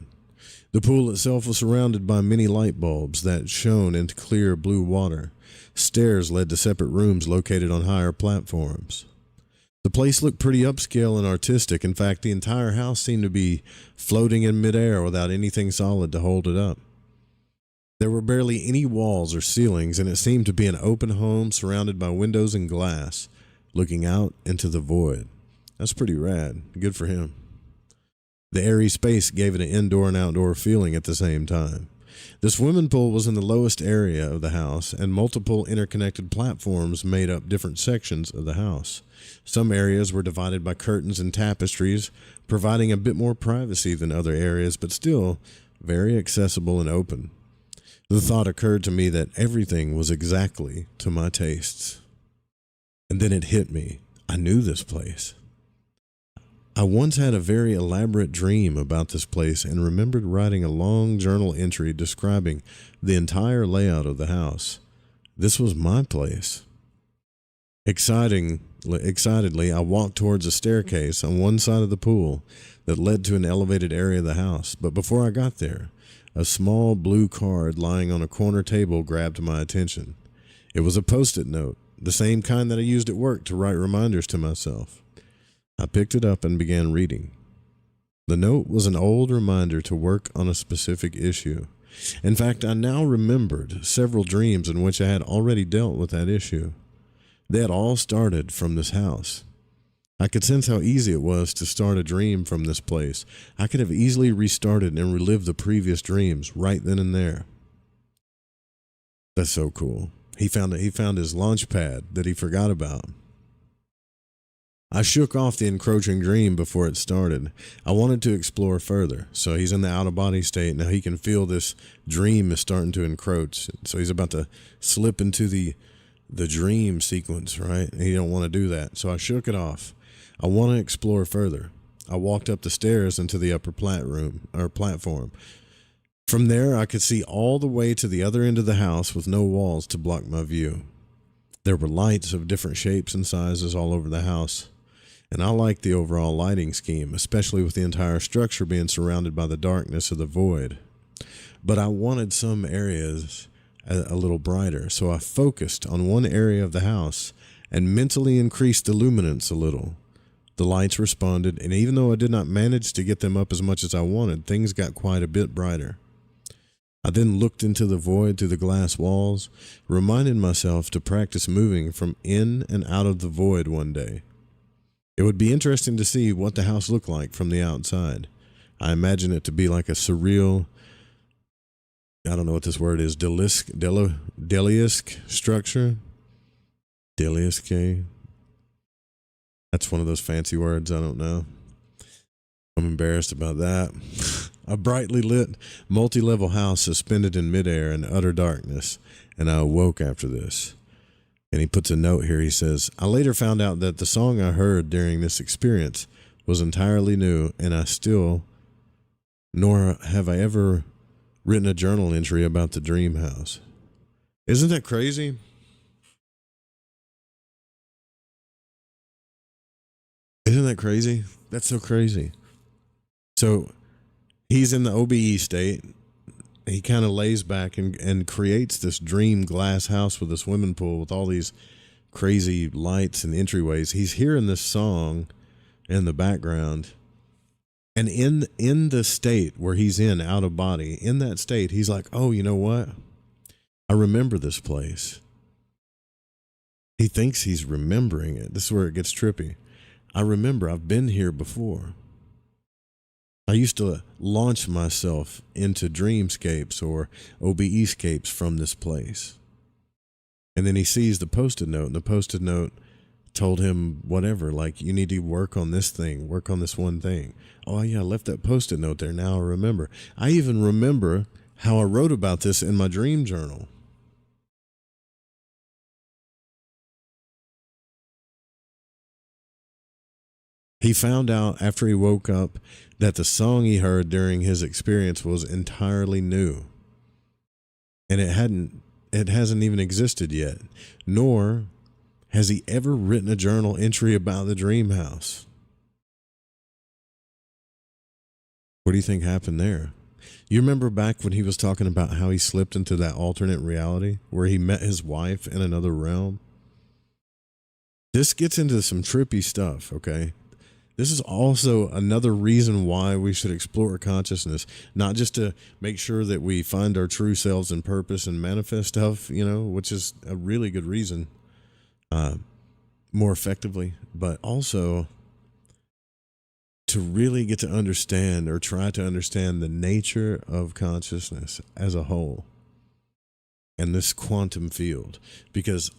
The pool itself was surrounded by many light bulbs that shone into clear blue water. Stairs led to separate rooms located on higher platforms. The place looked pretty upscale and artistic. In fact, the entire house seemed to be floating in midair without anything solid to hold it up. There were barely any walls or ceilings, and it seemed to be an open home surrounded by windows and glass, looking out into the void. That's pretty rad. Good for him. The airy space gave it an indoor and outdoor feeling at the same time. The swimming pool was in the lowest area of the house, and multiple interconnected platforms made up different sections of the house. Some areas were divided by curtains and tapestries, providing a bit more privacy than other areas, but still very accessible and open. The thought occurred to me that everything was exactly to my tastes. And then it hit me. I knew this place. I once had a very elaborate dream about this place and remembered writing a long journal entry describing the entire layout of the house. This was my place. Excitedly, I walked towards a staircase on one side of the pool that led to an elevated area of the house. But before I got there, a small blue card lying on a corner table grabbed my attention. It was a Post-it note, the same kind that I used at work to write reminders to myself. I picked it up and began reading. The note was an old reminder to work on a specific issue. In fact, I now remembered several dreams in which I had already dealt with that issue. They had all started from this house. I could sense how easy it was to start a dream from this place. I could have easily restarted and relived the previous dreams right then and there. That's so cool. He found his launch pad that he forgot about. I shook off the encroaching dream before it started. I wanted to explore further. So he's in the out-of-body state. Now he can feel this dream is starting to encroach. So he's about to slip into the dream sequence, right? And he don't want to do that. So I shook it off. I want to explore further. I walked up the stairs into the upper platform. From there, I could see all the way to the other end of the house with no walls to block my view. There were lights of different shapes and sizes all over the house. And I liked the overall lighting scheme, especially with the entire structure being surrounded by the darkness of the void. But I wanted some areas a little brighter, so I focused on one area of the house and mentally increased the luminance a little. The lights responded, and even though I did not manage to get them up as much as I wanted, things got quite a bit brighter. I then looked into the void through the glass walls, reminded myself to practice moving from in and out of the void one day. It would be interesting to see what the house looked like from the outside. I imagine it to be like a surreal, I don't know what this word is, Delisk structure. Delisk. That's one of those fancy words, I don't know. I'm embarrassed about that. A brightly lit, multi-level house suspended in midair in utter darkness, and I awoke after this. And he puts a note here. He says, I later found out that the song I heard during this experience was entirely new, and I still, nor have I ever written a journal entry about the dream house. Isn't that crazy? Isn't that crazy? That's so crazy. So he's in the OBE state. He kind of lays back and creates this dream glass house with a swimming pool with all these crazy lights and entryways. He's hearing this song in the background. And in the state where he's in, out of body, in that state, he's like, oh, you know what? I remember this place. He thinks he's remembering it. This is where it gets trippy. I remember I've been here before. I used to launch myself into dreamscapes or OBE-scapes from this place. And then he sees the Post-it note, and the Post-it note told him whatever, like, you need to work on this thing, work on this one thing. Oh, yeah, I left that Post-it note there. Now I remember. I even remember how I wrote about this in my dream journal. He found out after he woke up that the song he heard during his experience was entirely new. And it hasn't even existed yet, nor has he ever written a journal entry about the dream house. What do you think happened there? You remember back when he was talking about how he slipped into that alternate reality where he met his wife in another realm? This gets into some trippy stuff, okay? This is also another reason why we should explore consciousness, not just to make sure that we find our true selves and purpose and manifest stuff, which is a really good reason, more effectively, but also to really get to understand or try to understand the nature of consciousness as a whole and this quantum field. Because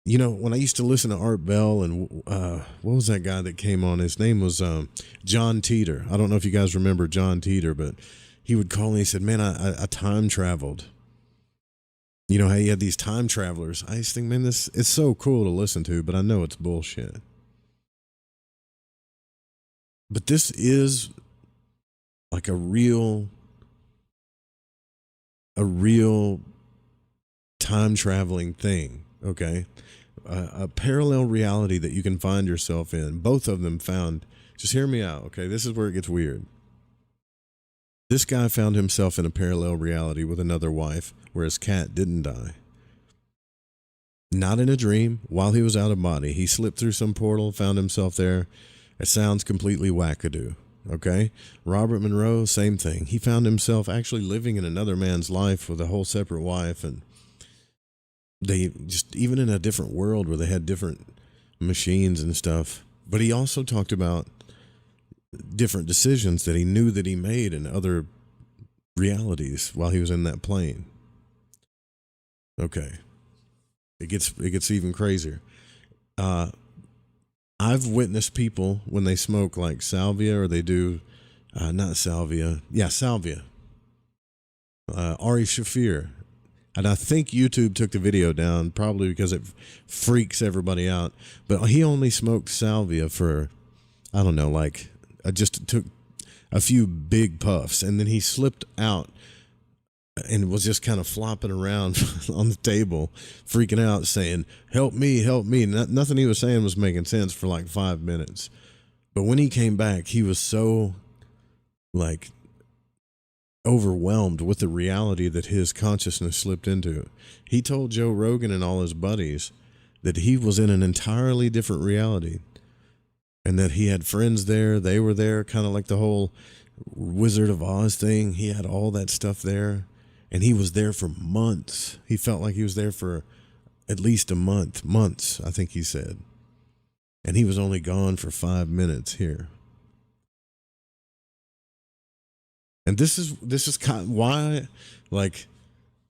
when I used to listen to Art Bell and what was that guy that came on? His name was John Teeter. I don't know if you guys remember John Teeter, but he would call me and he said, man, I time traveled. You know how you had these time travelers. I just think, man, it's so cool to listen to, but I know it's bullshit. But this is like a real time traveling thing, okay? A parallel reality that you can find yourself in. Both of them found, just hear me out, okay? This is where it gets weird. This guy found himself in a parallel reality with another wife where his cat didn't die. Not in a dream, while he was out of body. He slipped through some portal, found himself there. It sounds completely wackadoo, okay? Robert Monroe, same thing. He found himself actually living in another man's life with a whole separate wife, and they just, even in a different world where they had different machines and stuff. But he also talked about different decisions that he knew that he made in other realities while he was in that plane. Okay. It gets even crazier. I've witnessed people when they smoke like salvia, or they do, not salvia. Yeah, salvia. Ari Shafir. And I think YouTube took the video down probably because it freaks everybody out. But he only smoked salvia for, I don't know, like I just took a few big puffs, and then he slipped out and was just kind of flopping around on the table, freaking out, saying, help me, help me. Nothing he was saying was making sense for like 5 minutes. But when he came back, he was so like overwhelmed with the reality that his consciousness slipped into. He told Joe Rogan and all his buddies that he was in an entirely different reality, and that he had friends there. They were there, kind of like the whole Wizard of Oz thing. He had all that stuff there, And he was there for months. He felt like he was there for at least a month, months, I think he said. And he was only gone for 5 minutes here. And this is kind of why, like,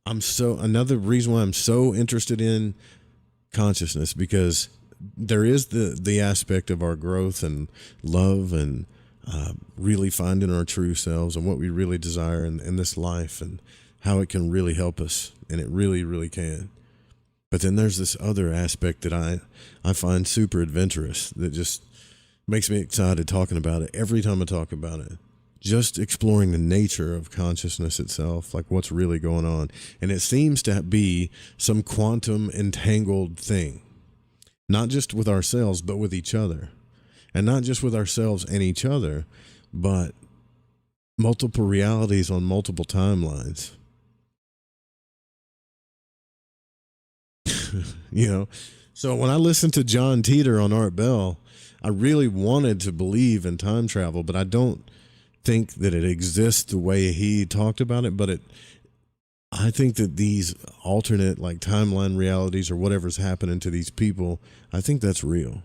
another reason why I'm so interested in consciousness, because there is the aspect of our growth and love and really finding our true selves and what we really desire in this life and how it can really help us, and it really, really can. But then there's this other aspect that I find super adventurous that just makes me excited talking about it every time I talk about it. Just exploring the nature of consciousness itself, like what's really going on. And it seems to be some quantum entangled thing, not just with ourselves, but with each other. And not just with ourselves and each other, but multiple realities on multiple timelines. You know, so when I listened to John Titor on Art Bell, I really wanted to believe in time travel, but I don't think that it exists the way he talked about it. But I think that these alternate, like, timeline realities or whatever's happening to these people, I think that's real.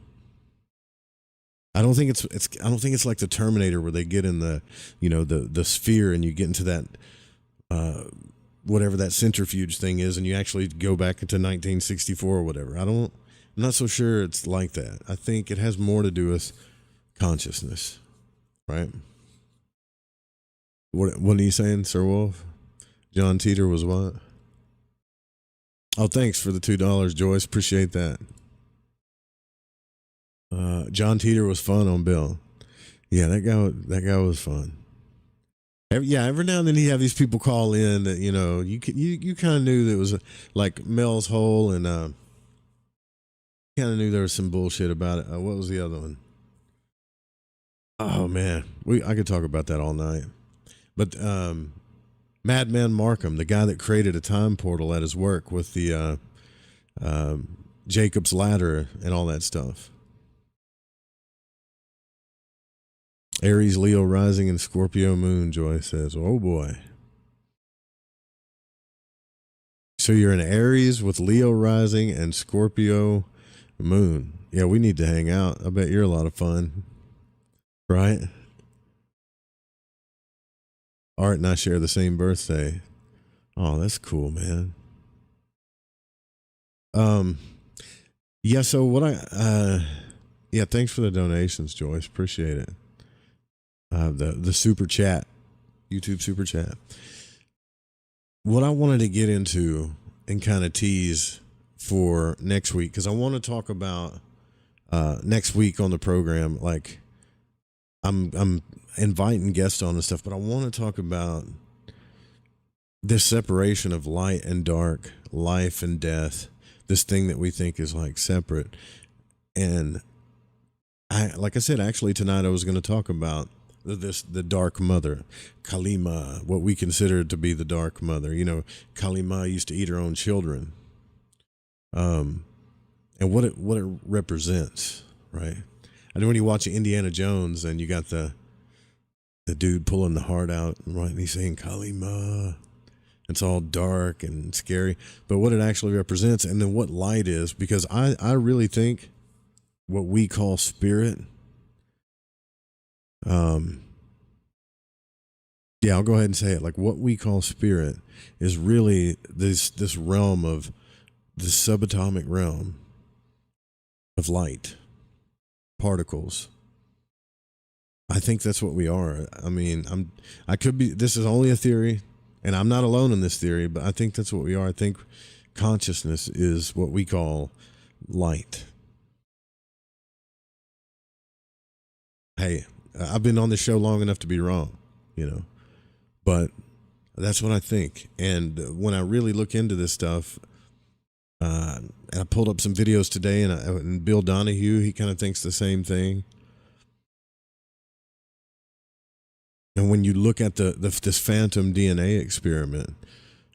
I don't think it's like the Terminator where they get in the, you know, the sphere and you get into that whatever that centrifuge thing is, and you actually go back into 1964 or whatever. I'm not so sure it's like that. I think it has more to do with consciousness, right? What are you saying, Sir Wolf? John Titor was what? Oh, thanks for the $2, Joyce. Appreciate that. John Titor was fun on Bill. Yeah, that guy was fun. Every now and then he'd have these people call in that, you know, you kind of knew that it was like Mel's Hole, and kind of knew there was some bullshit about it. What was the other one? Oh man, I could talk about that all night. But Madman Markham, the guy that created a time portal at his work with the Jacob's Ladder and all that stuff. Aries, Leo rising, and Scorpio moon, Joy says. Oh boy. So you're in Aries with Leo rising and Scorpio moon. Yeah, we need to hang out. I bet you're a lot of fun. Right? Art and I share the same birthday. Oh, that's cool, man. Yeah, so what yeah, thanks for the donations, Joyce. Appreciate it. The super chat, YouTube super chat. What I wanted to get into and kind of tease for next week, because I want to talk about next week on the program. Like, I'm inviting guests on and stuff, but I want to talk about this separation of light and dark, life and death. This thing that we think is like separate, and like I said, actually tonight I was going to talk about the dark mother, Kali Ma, what we consider to be the dark mother. You know, Kali Ma used to eat her own children, and what it represents, right? I know when you watch Indiana Jones and you got the dude pulling the heart out, right, and he's saying Kali Ma. It's all dark and scary, but what it actually represents, and then what light is, because I really think what we call spirit. Yeah, I'll go ahead and say it. Like, what we call spirit is really this realm of the subatomic realm of light, particles. I think that's what we are. I mean, I could be. This is only a theory, and I'm not alone in this theory. But I think that's what we are. I think consciousness is what we call light. Hey, I've been on this show long enough to be wrong, you know, but that's what I think. And when I really look into this stuff, and I pulled up some videos today, and Bill Donahue, he kind of thinks the same thing. And when you look at this phantom DNA experiment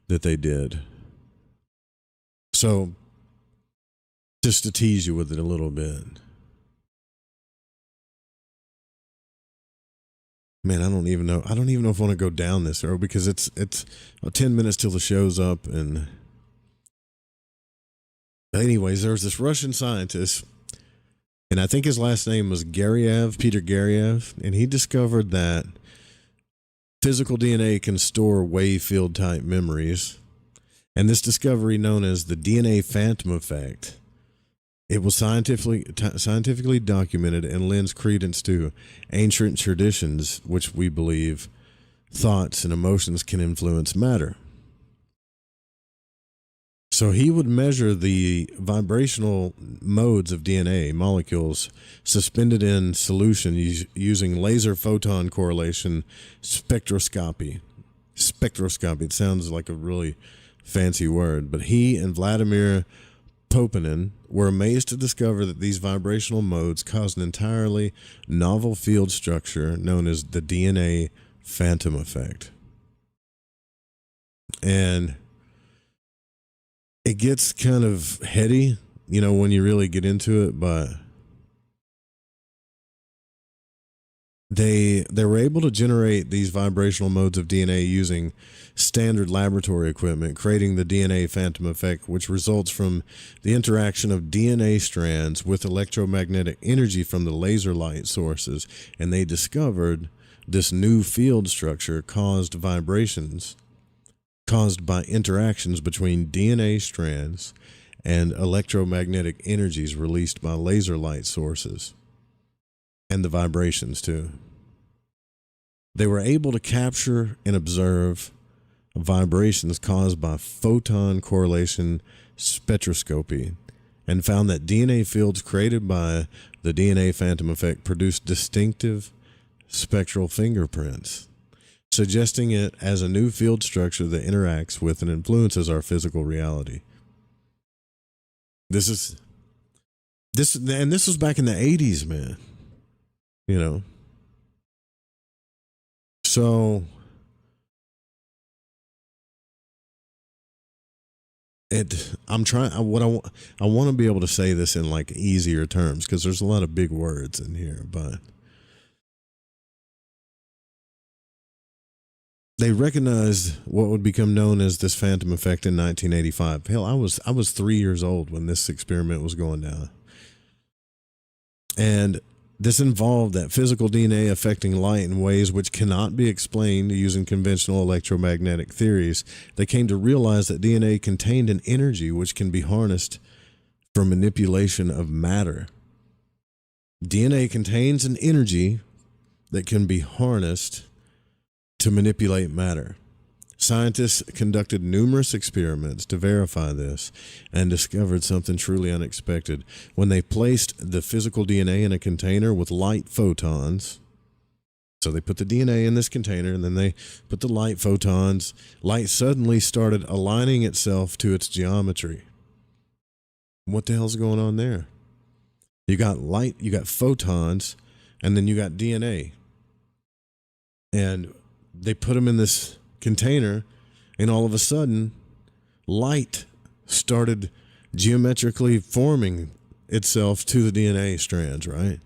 that they did, so just to tease you with it a little bit. Man, I don't even know. I don't even know if I want to go down this road because it's 10 minutes till the show's up. And anyways, there was this Russian scientist, and I think his last name was Gariev, Peter Gariev, and he discovered that physical DNA can store wave field type memories. And this discovery, known as the DNA phantom effect, it was scientifically documented and lends credence to ancient traditions, which we believe thoughts and emotions can influence matter. So he would measure the vibrational modes of DNA molecules suspended in solution using laser photon correlation spectroscopy. Spectroscopy, it sounds like a really fancy word, but he and Vladimir Poponin were amazed to discover that these vibrational modes caused an entirely novel field structure known as the DNA phantom effect. And it gets kind of heady, when you really get into it, but they were able to generate these vibrational modes of DNA using standard laboratory equipment, creating the DNA phantom effect, which results from the interaction of DNA strands with electromagnetic energy from the laser light sources. And they discovered this new field structure caused by interactions between DNA strands and electromagnetic energies released by laser light sources. And the vibrations too. They were able to capture and observe vibrations caused by photon correlation spectroscopy and found that DNA fields created by the DNA phantom effect produced distinctive spectral fingerprints, suggesting it as a new field structure that interacts with and influences our physical reality. This was back in the 80s, man. So I want to be able to say this in like easier terms because there's a lot of big words in here, but they recognized what would become known as this phantom effect in 1985. Hell, I was 3 years old when this experiment was going down. And this involved that physical DNA affecting light in ways which cannot be explained using conventional electromagnetic theories. They came to realize that DNA contained an energy which can be harnessed for manipulation of matter. DNA contains an energy that can be harnessed to manipulate matter. Scientists conducted numerous experiments to verify this and discovered something truly unexpected. When they placed the physical DNA in a container with light photons, so they put the DNA in this container and then they put the light photons, light suddenly started aligning itself to its geometry. What the hell's going on there? You got light, you got photons, and then you got DNA. And they put them in this container, and all of a sudden light started geometrically forming itself to the DNA strands, right?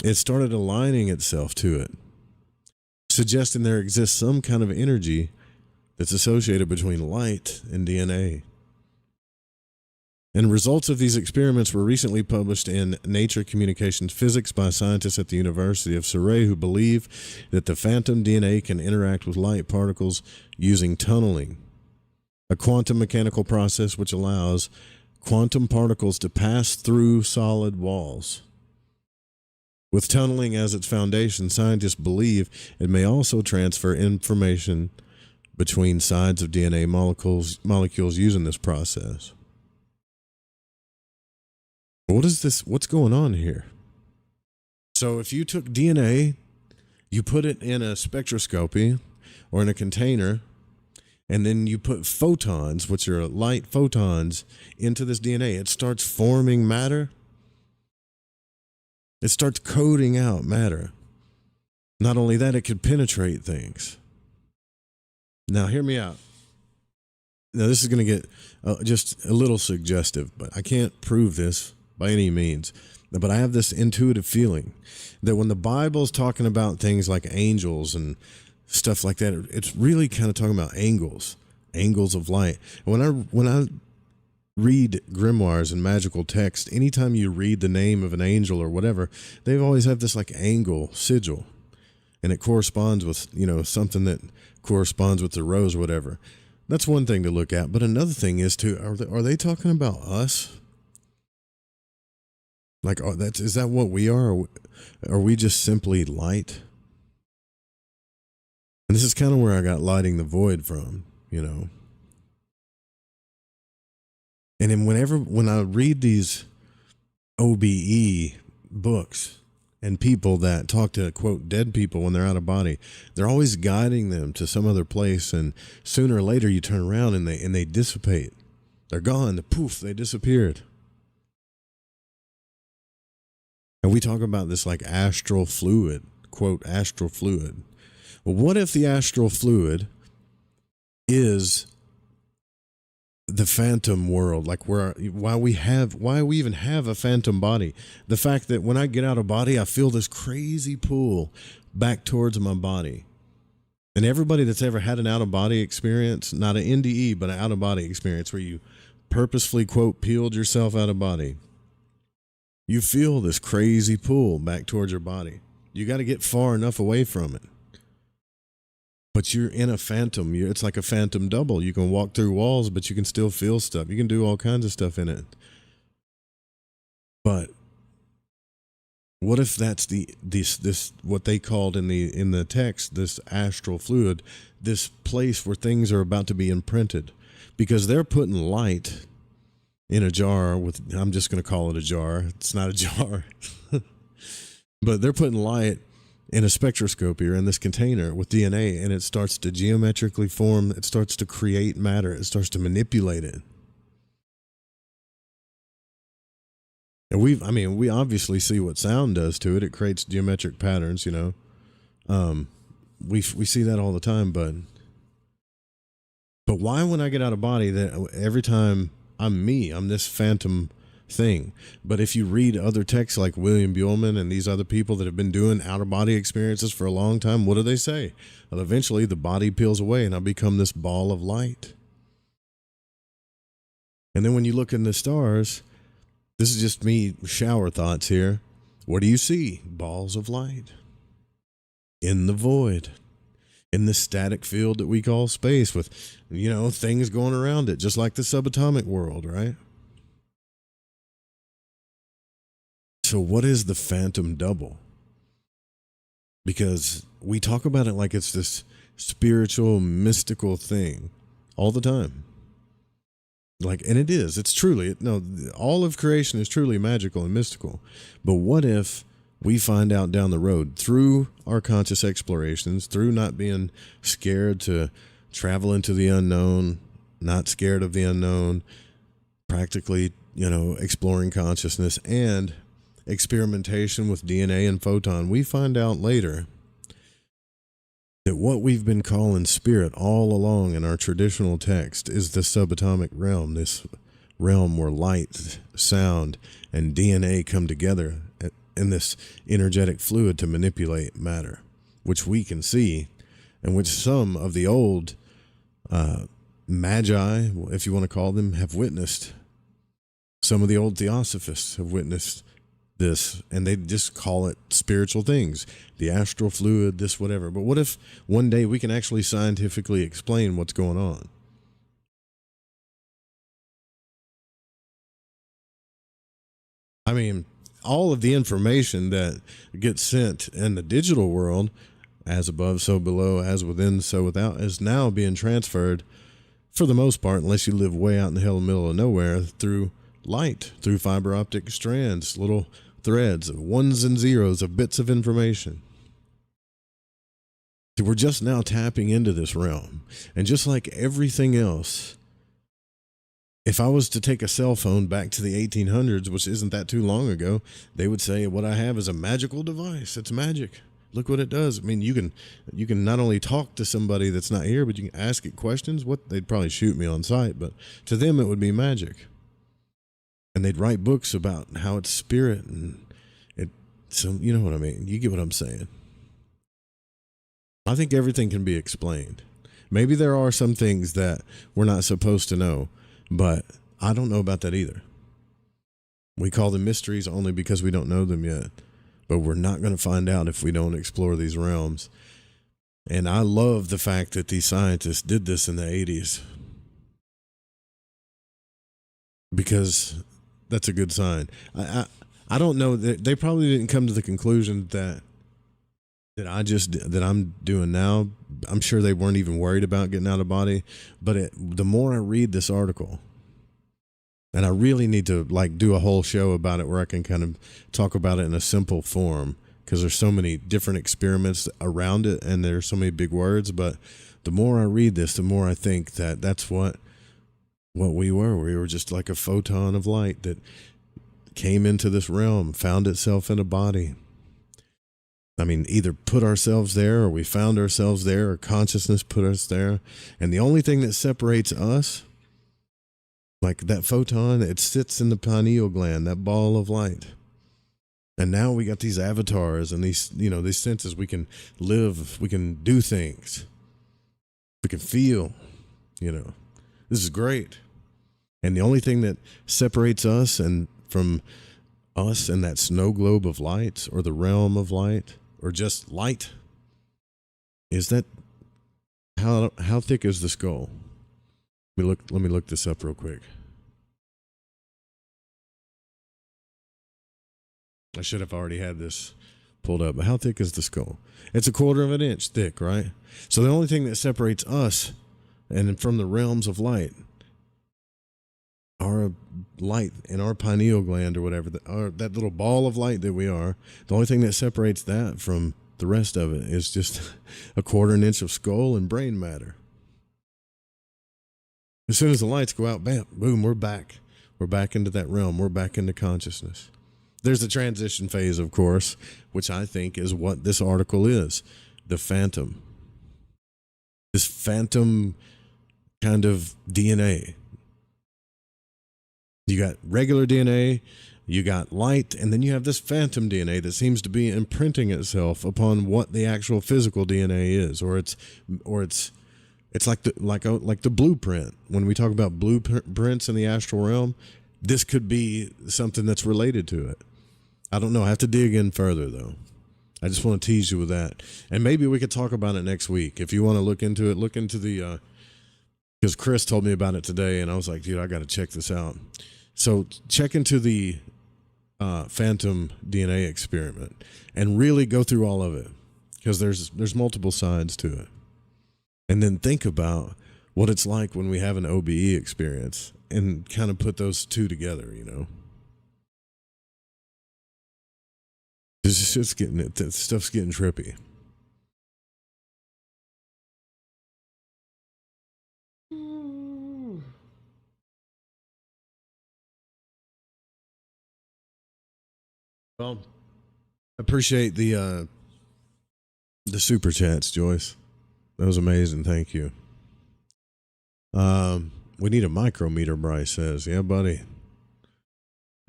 It started aligning itself to it, suggesting there exists some kind of energy that's associated between light and DNA. And results of these experiments were recently published in Nature Communications Physics by scientists at the University of Surrey who believe that the phantom DNA can interact with light particles using tunneling, a quantum mechanical process which allows quantum particles to pass through solid walls. With tunneling as its foundation, scientists believe it may also transfer information between sides of DNA molecules using this process. What is this? What's going on here? So if you took DNA, you put it in a spectroscopy or in a container, and then you put photons, which are light photons, into this DNA, it starts forming matter. It starts coding out matter. Not only that, it could penetrate things. Now, hear me out. Now, this is going to get just a little suggestive, but I can't prove this by any means. But I have this intuitive feeling that when the Bible's talking about things like angels and stuff like that, it's really kind of talking about angles of light. And when I read grimoires and magical text, anytime you read the name of an angel or whatever, they always have this like angle sigil, and it corresponds with, you know, something that corresponds with the rose or whatever. That's one thing to look at. But another thing is are they talking about us? Like, is that what we are? Or are we just simply light? And this is kind of where I got lighting the void from, you know. And then when I read these OBE books and people that talk to, quote, dead people when they're out of body, they're always guiding them to some other place. And sooner or later you turn around and they dissipate. They're gone. Poof, they disappeared. And we talk about this like astral fluid, quote, astral fluid. Well, what if the astral fluid is the phantom world, like why we even have a phantom body? The fact that when I get out of body, I feel this crazy pull back towards my body. And everybody that's ever had an out-of-body experience, not an NDE, but an out-of-body experience where you purposefully, quote, peeled yourself out of body, you feel this crazy pull back towards your body. You got to get far enough away from it. But you're in a phantom. It's like a phantom double. You can walk through walls, but you can still feel stuff. You can do all kinds of stuff in it. But what if that's this what they called in the text, this astral fluid, this place where things are about to be imprinted? Because they're putting light in a jar with, I'm just going to call it a jar. It's not a jar. But they're putting light in a spectroscope here in this container with DNA, and it starts to geometrically form. It starts to create matter. It starts to manipulate it. And we obviously see what sound does to it. It creates geometric patterns, you know. We see that all the time, but why when I get out of body, that every time I'm this phantom thing? But if you read other texts like William Buhlman and these other people that have been doing out-of-body experiences for a long time, what do they say? Well, eventually the body peels away and I become this ball of light. And then when you look in the stars, this is just me, shower thoughts here. What do you see? Balls of light in the void, in the static field that we call space, with, you know, things going around it, just like the subatomic world, right? So what is the phantom double? Because we talk about it like it's this spiritual, mystical thing all the time. Like, and it is. It's truly, all of creation is truly magical and mystical. But what if we find out down the road through our conscious explorations, through not being scared to travel into the unknown, not scared of the unknown, practically, you know, exploring consciousness and experimentation with DNA and photon, we find out later that what we've been calling spirit all along in our traditional text is the subatomic realm, this realm where light, sound, and DNA come together in this energetic fluid to manipulate matter, which we can see, and which some of the old magi, if you want to call them, have witnessed. Some of the old theosophists have witnessed this, and they just call it spiritual things, the astral fluid, this, whatever. But what if one day we can actually scientifically explain what's going on? I mean, all of the information that gets sent in the digital world, as above, so below, as within, so without, is now being transferred, for the most part, unless you live way out in the hell in the middle of nowhere, through light, through fiber optic strands, little threads of ones and zeros of bits of information. We're just now tapping into this realm. And just like everything else, if I was to take a cell phone back to the 1800s, which isn't that too long ago, they would say, what I have is a magical device. It's magic. Look what it does. I mean, you can not only talk to somebody that's not here, but you can ask it questions. They'd probably shoot me on sight, but to them it would be magic. And they'd write books about how it's spirit and So you know what I mean? You get what I'm saying. I think everything can be explained. Maybe there are some things that we're not supposed to know, but I don't know about that either. We call them mysteries only because we don't know them yet, but we're not going to find out if we don't explore these realms. And I love the fact that these scientists did this in the 80s, because that's a good sign. I don't know, they probably didn't come to the conclusion that I'm doing now. I'm sure they weren't even worried about getting out of body, but the more I read this article, and I really need to like do a whole show about it where I can kind of talk about it in a simple form, because there's so many different experiments around it and there's so many big words. But the more I read this, the more I think that that's what we were. We were just like a photon of light that came into this realm, found itself in a body. I mean, either put ourselves there, or we found ourselves there, or consciousness put us there. And the only thing that separates us, like that photon, it sits in the pineal gland, that ball of light. And now we got these avatars and these senses. We can live, we can do things, we can feel, this is great. And the only thing that separates us and from us and that snow globe of light, or the realm of light, or just light, is that how thick is the skull? Let me look this up real quick. I should have already had this pulled up. But how thick is the skull? It's 1/4 of an inch thick, right? So the only thing that separates us and from the realms of light, our light in our pineal gland or whatever, that little ball of light that we are, the only thing that separates that from the rest of it is just 1/4 inch of skull and brain matter. As soon as the lights go out, bam, boom, we're back. We're back into that realm. We're back into consciousness. There's the transition phase, of course, which I think is what this article is. The phantom. This phantom kind of DNA. You got regular DNA, you got light, and then you have this phantom DNA that seems to be imprinting itself upon what the actual physical DNA is, or it's like the blueprint. When we talk about blueprints in the astral realm, this could be something that's related to it. I don't know. I have to dig in further, though. I just want to tease you with that. And maybe we could talk about it next week. If you want to look into it, look into the, because Chris told me about it today, and I was like, dude, I got to check this out. So check into the phantom DNA experiment and really go through all of it, because there's multiple sides to it. And then think about what it's like when we have an OBE experience and kind of put those two together, It's just stuff's getting trippy. Well, appreciate the super chats, Joyce. That was amazing. Thank you. We need a micrometer, Bryce says. Yeah, buddy.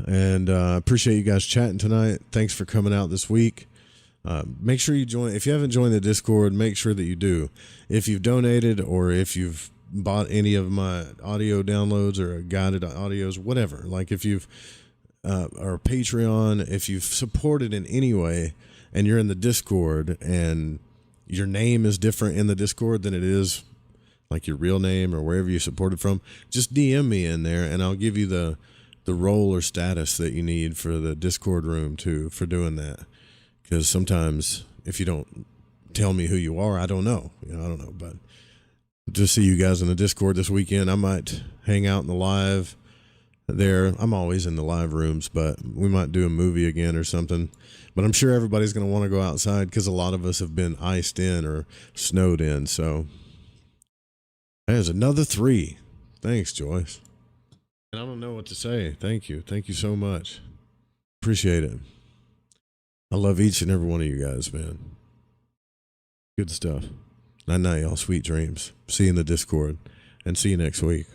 And appreciate you guys chatting tonight. Thanks for coming out this week. Make sure you join. If you haven't joined the Discord, make sure that you do. If you've donated, or if you've bought any of my audio downloads or guided audios, whatever. Like if you've or Patreon, if you've supported in any way and you're in the Discord and your name is different in the Discord than it is like your real name or wherever you supported from, just DM me in there and I'll give you the role or status that you need for the Discord room too, for doing that. Because sometimes if you don't tell me who you are, I don't know. I don't know. But to see you guys in the Discord this weekend, I might hang out in the live there. I'm always in the live rooms, but we might do a movie again or something. But I'm sure everybody's going to want to go outside, because a lot of us have been iced in or snowed in. So there's another 3. Thanks, Joyce. And I don't know what to say. Thank you. Thank you so much. Appreciate it. I love each and every one of you guys, man. Good stuff. Night night, y'all. Sweet dreams. See you in the Discord, and see you next week.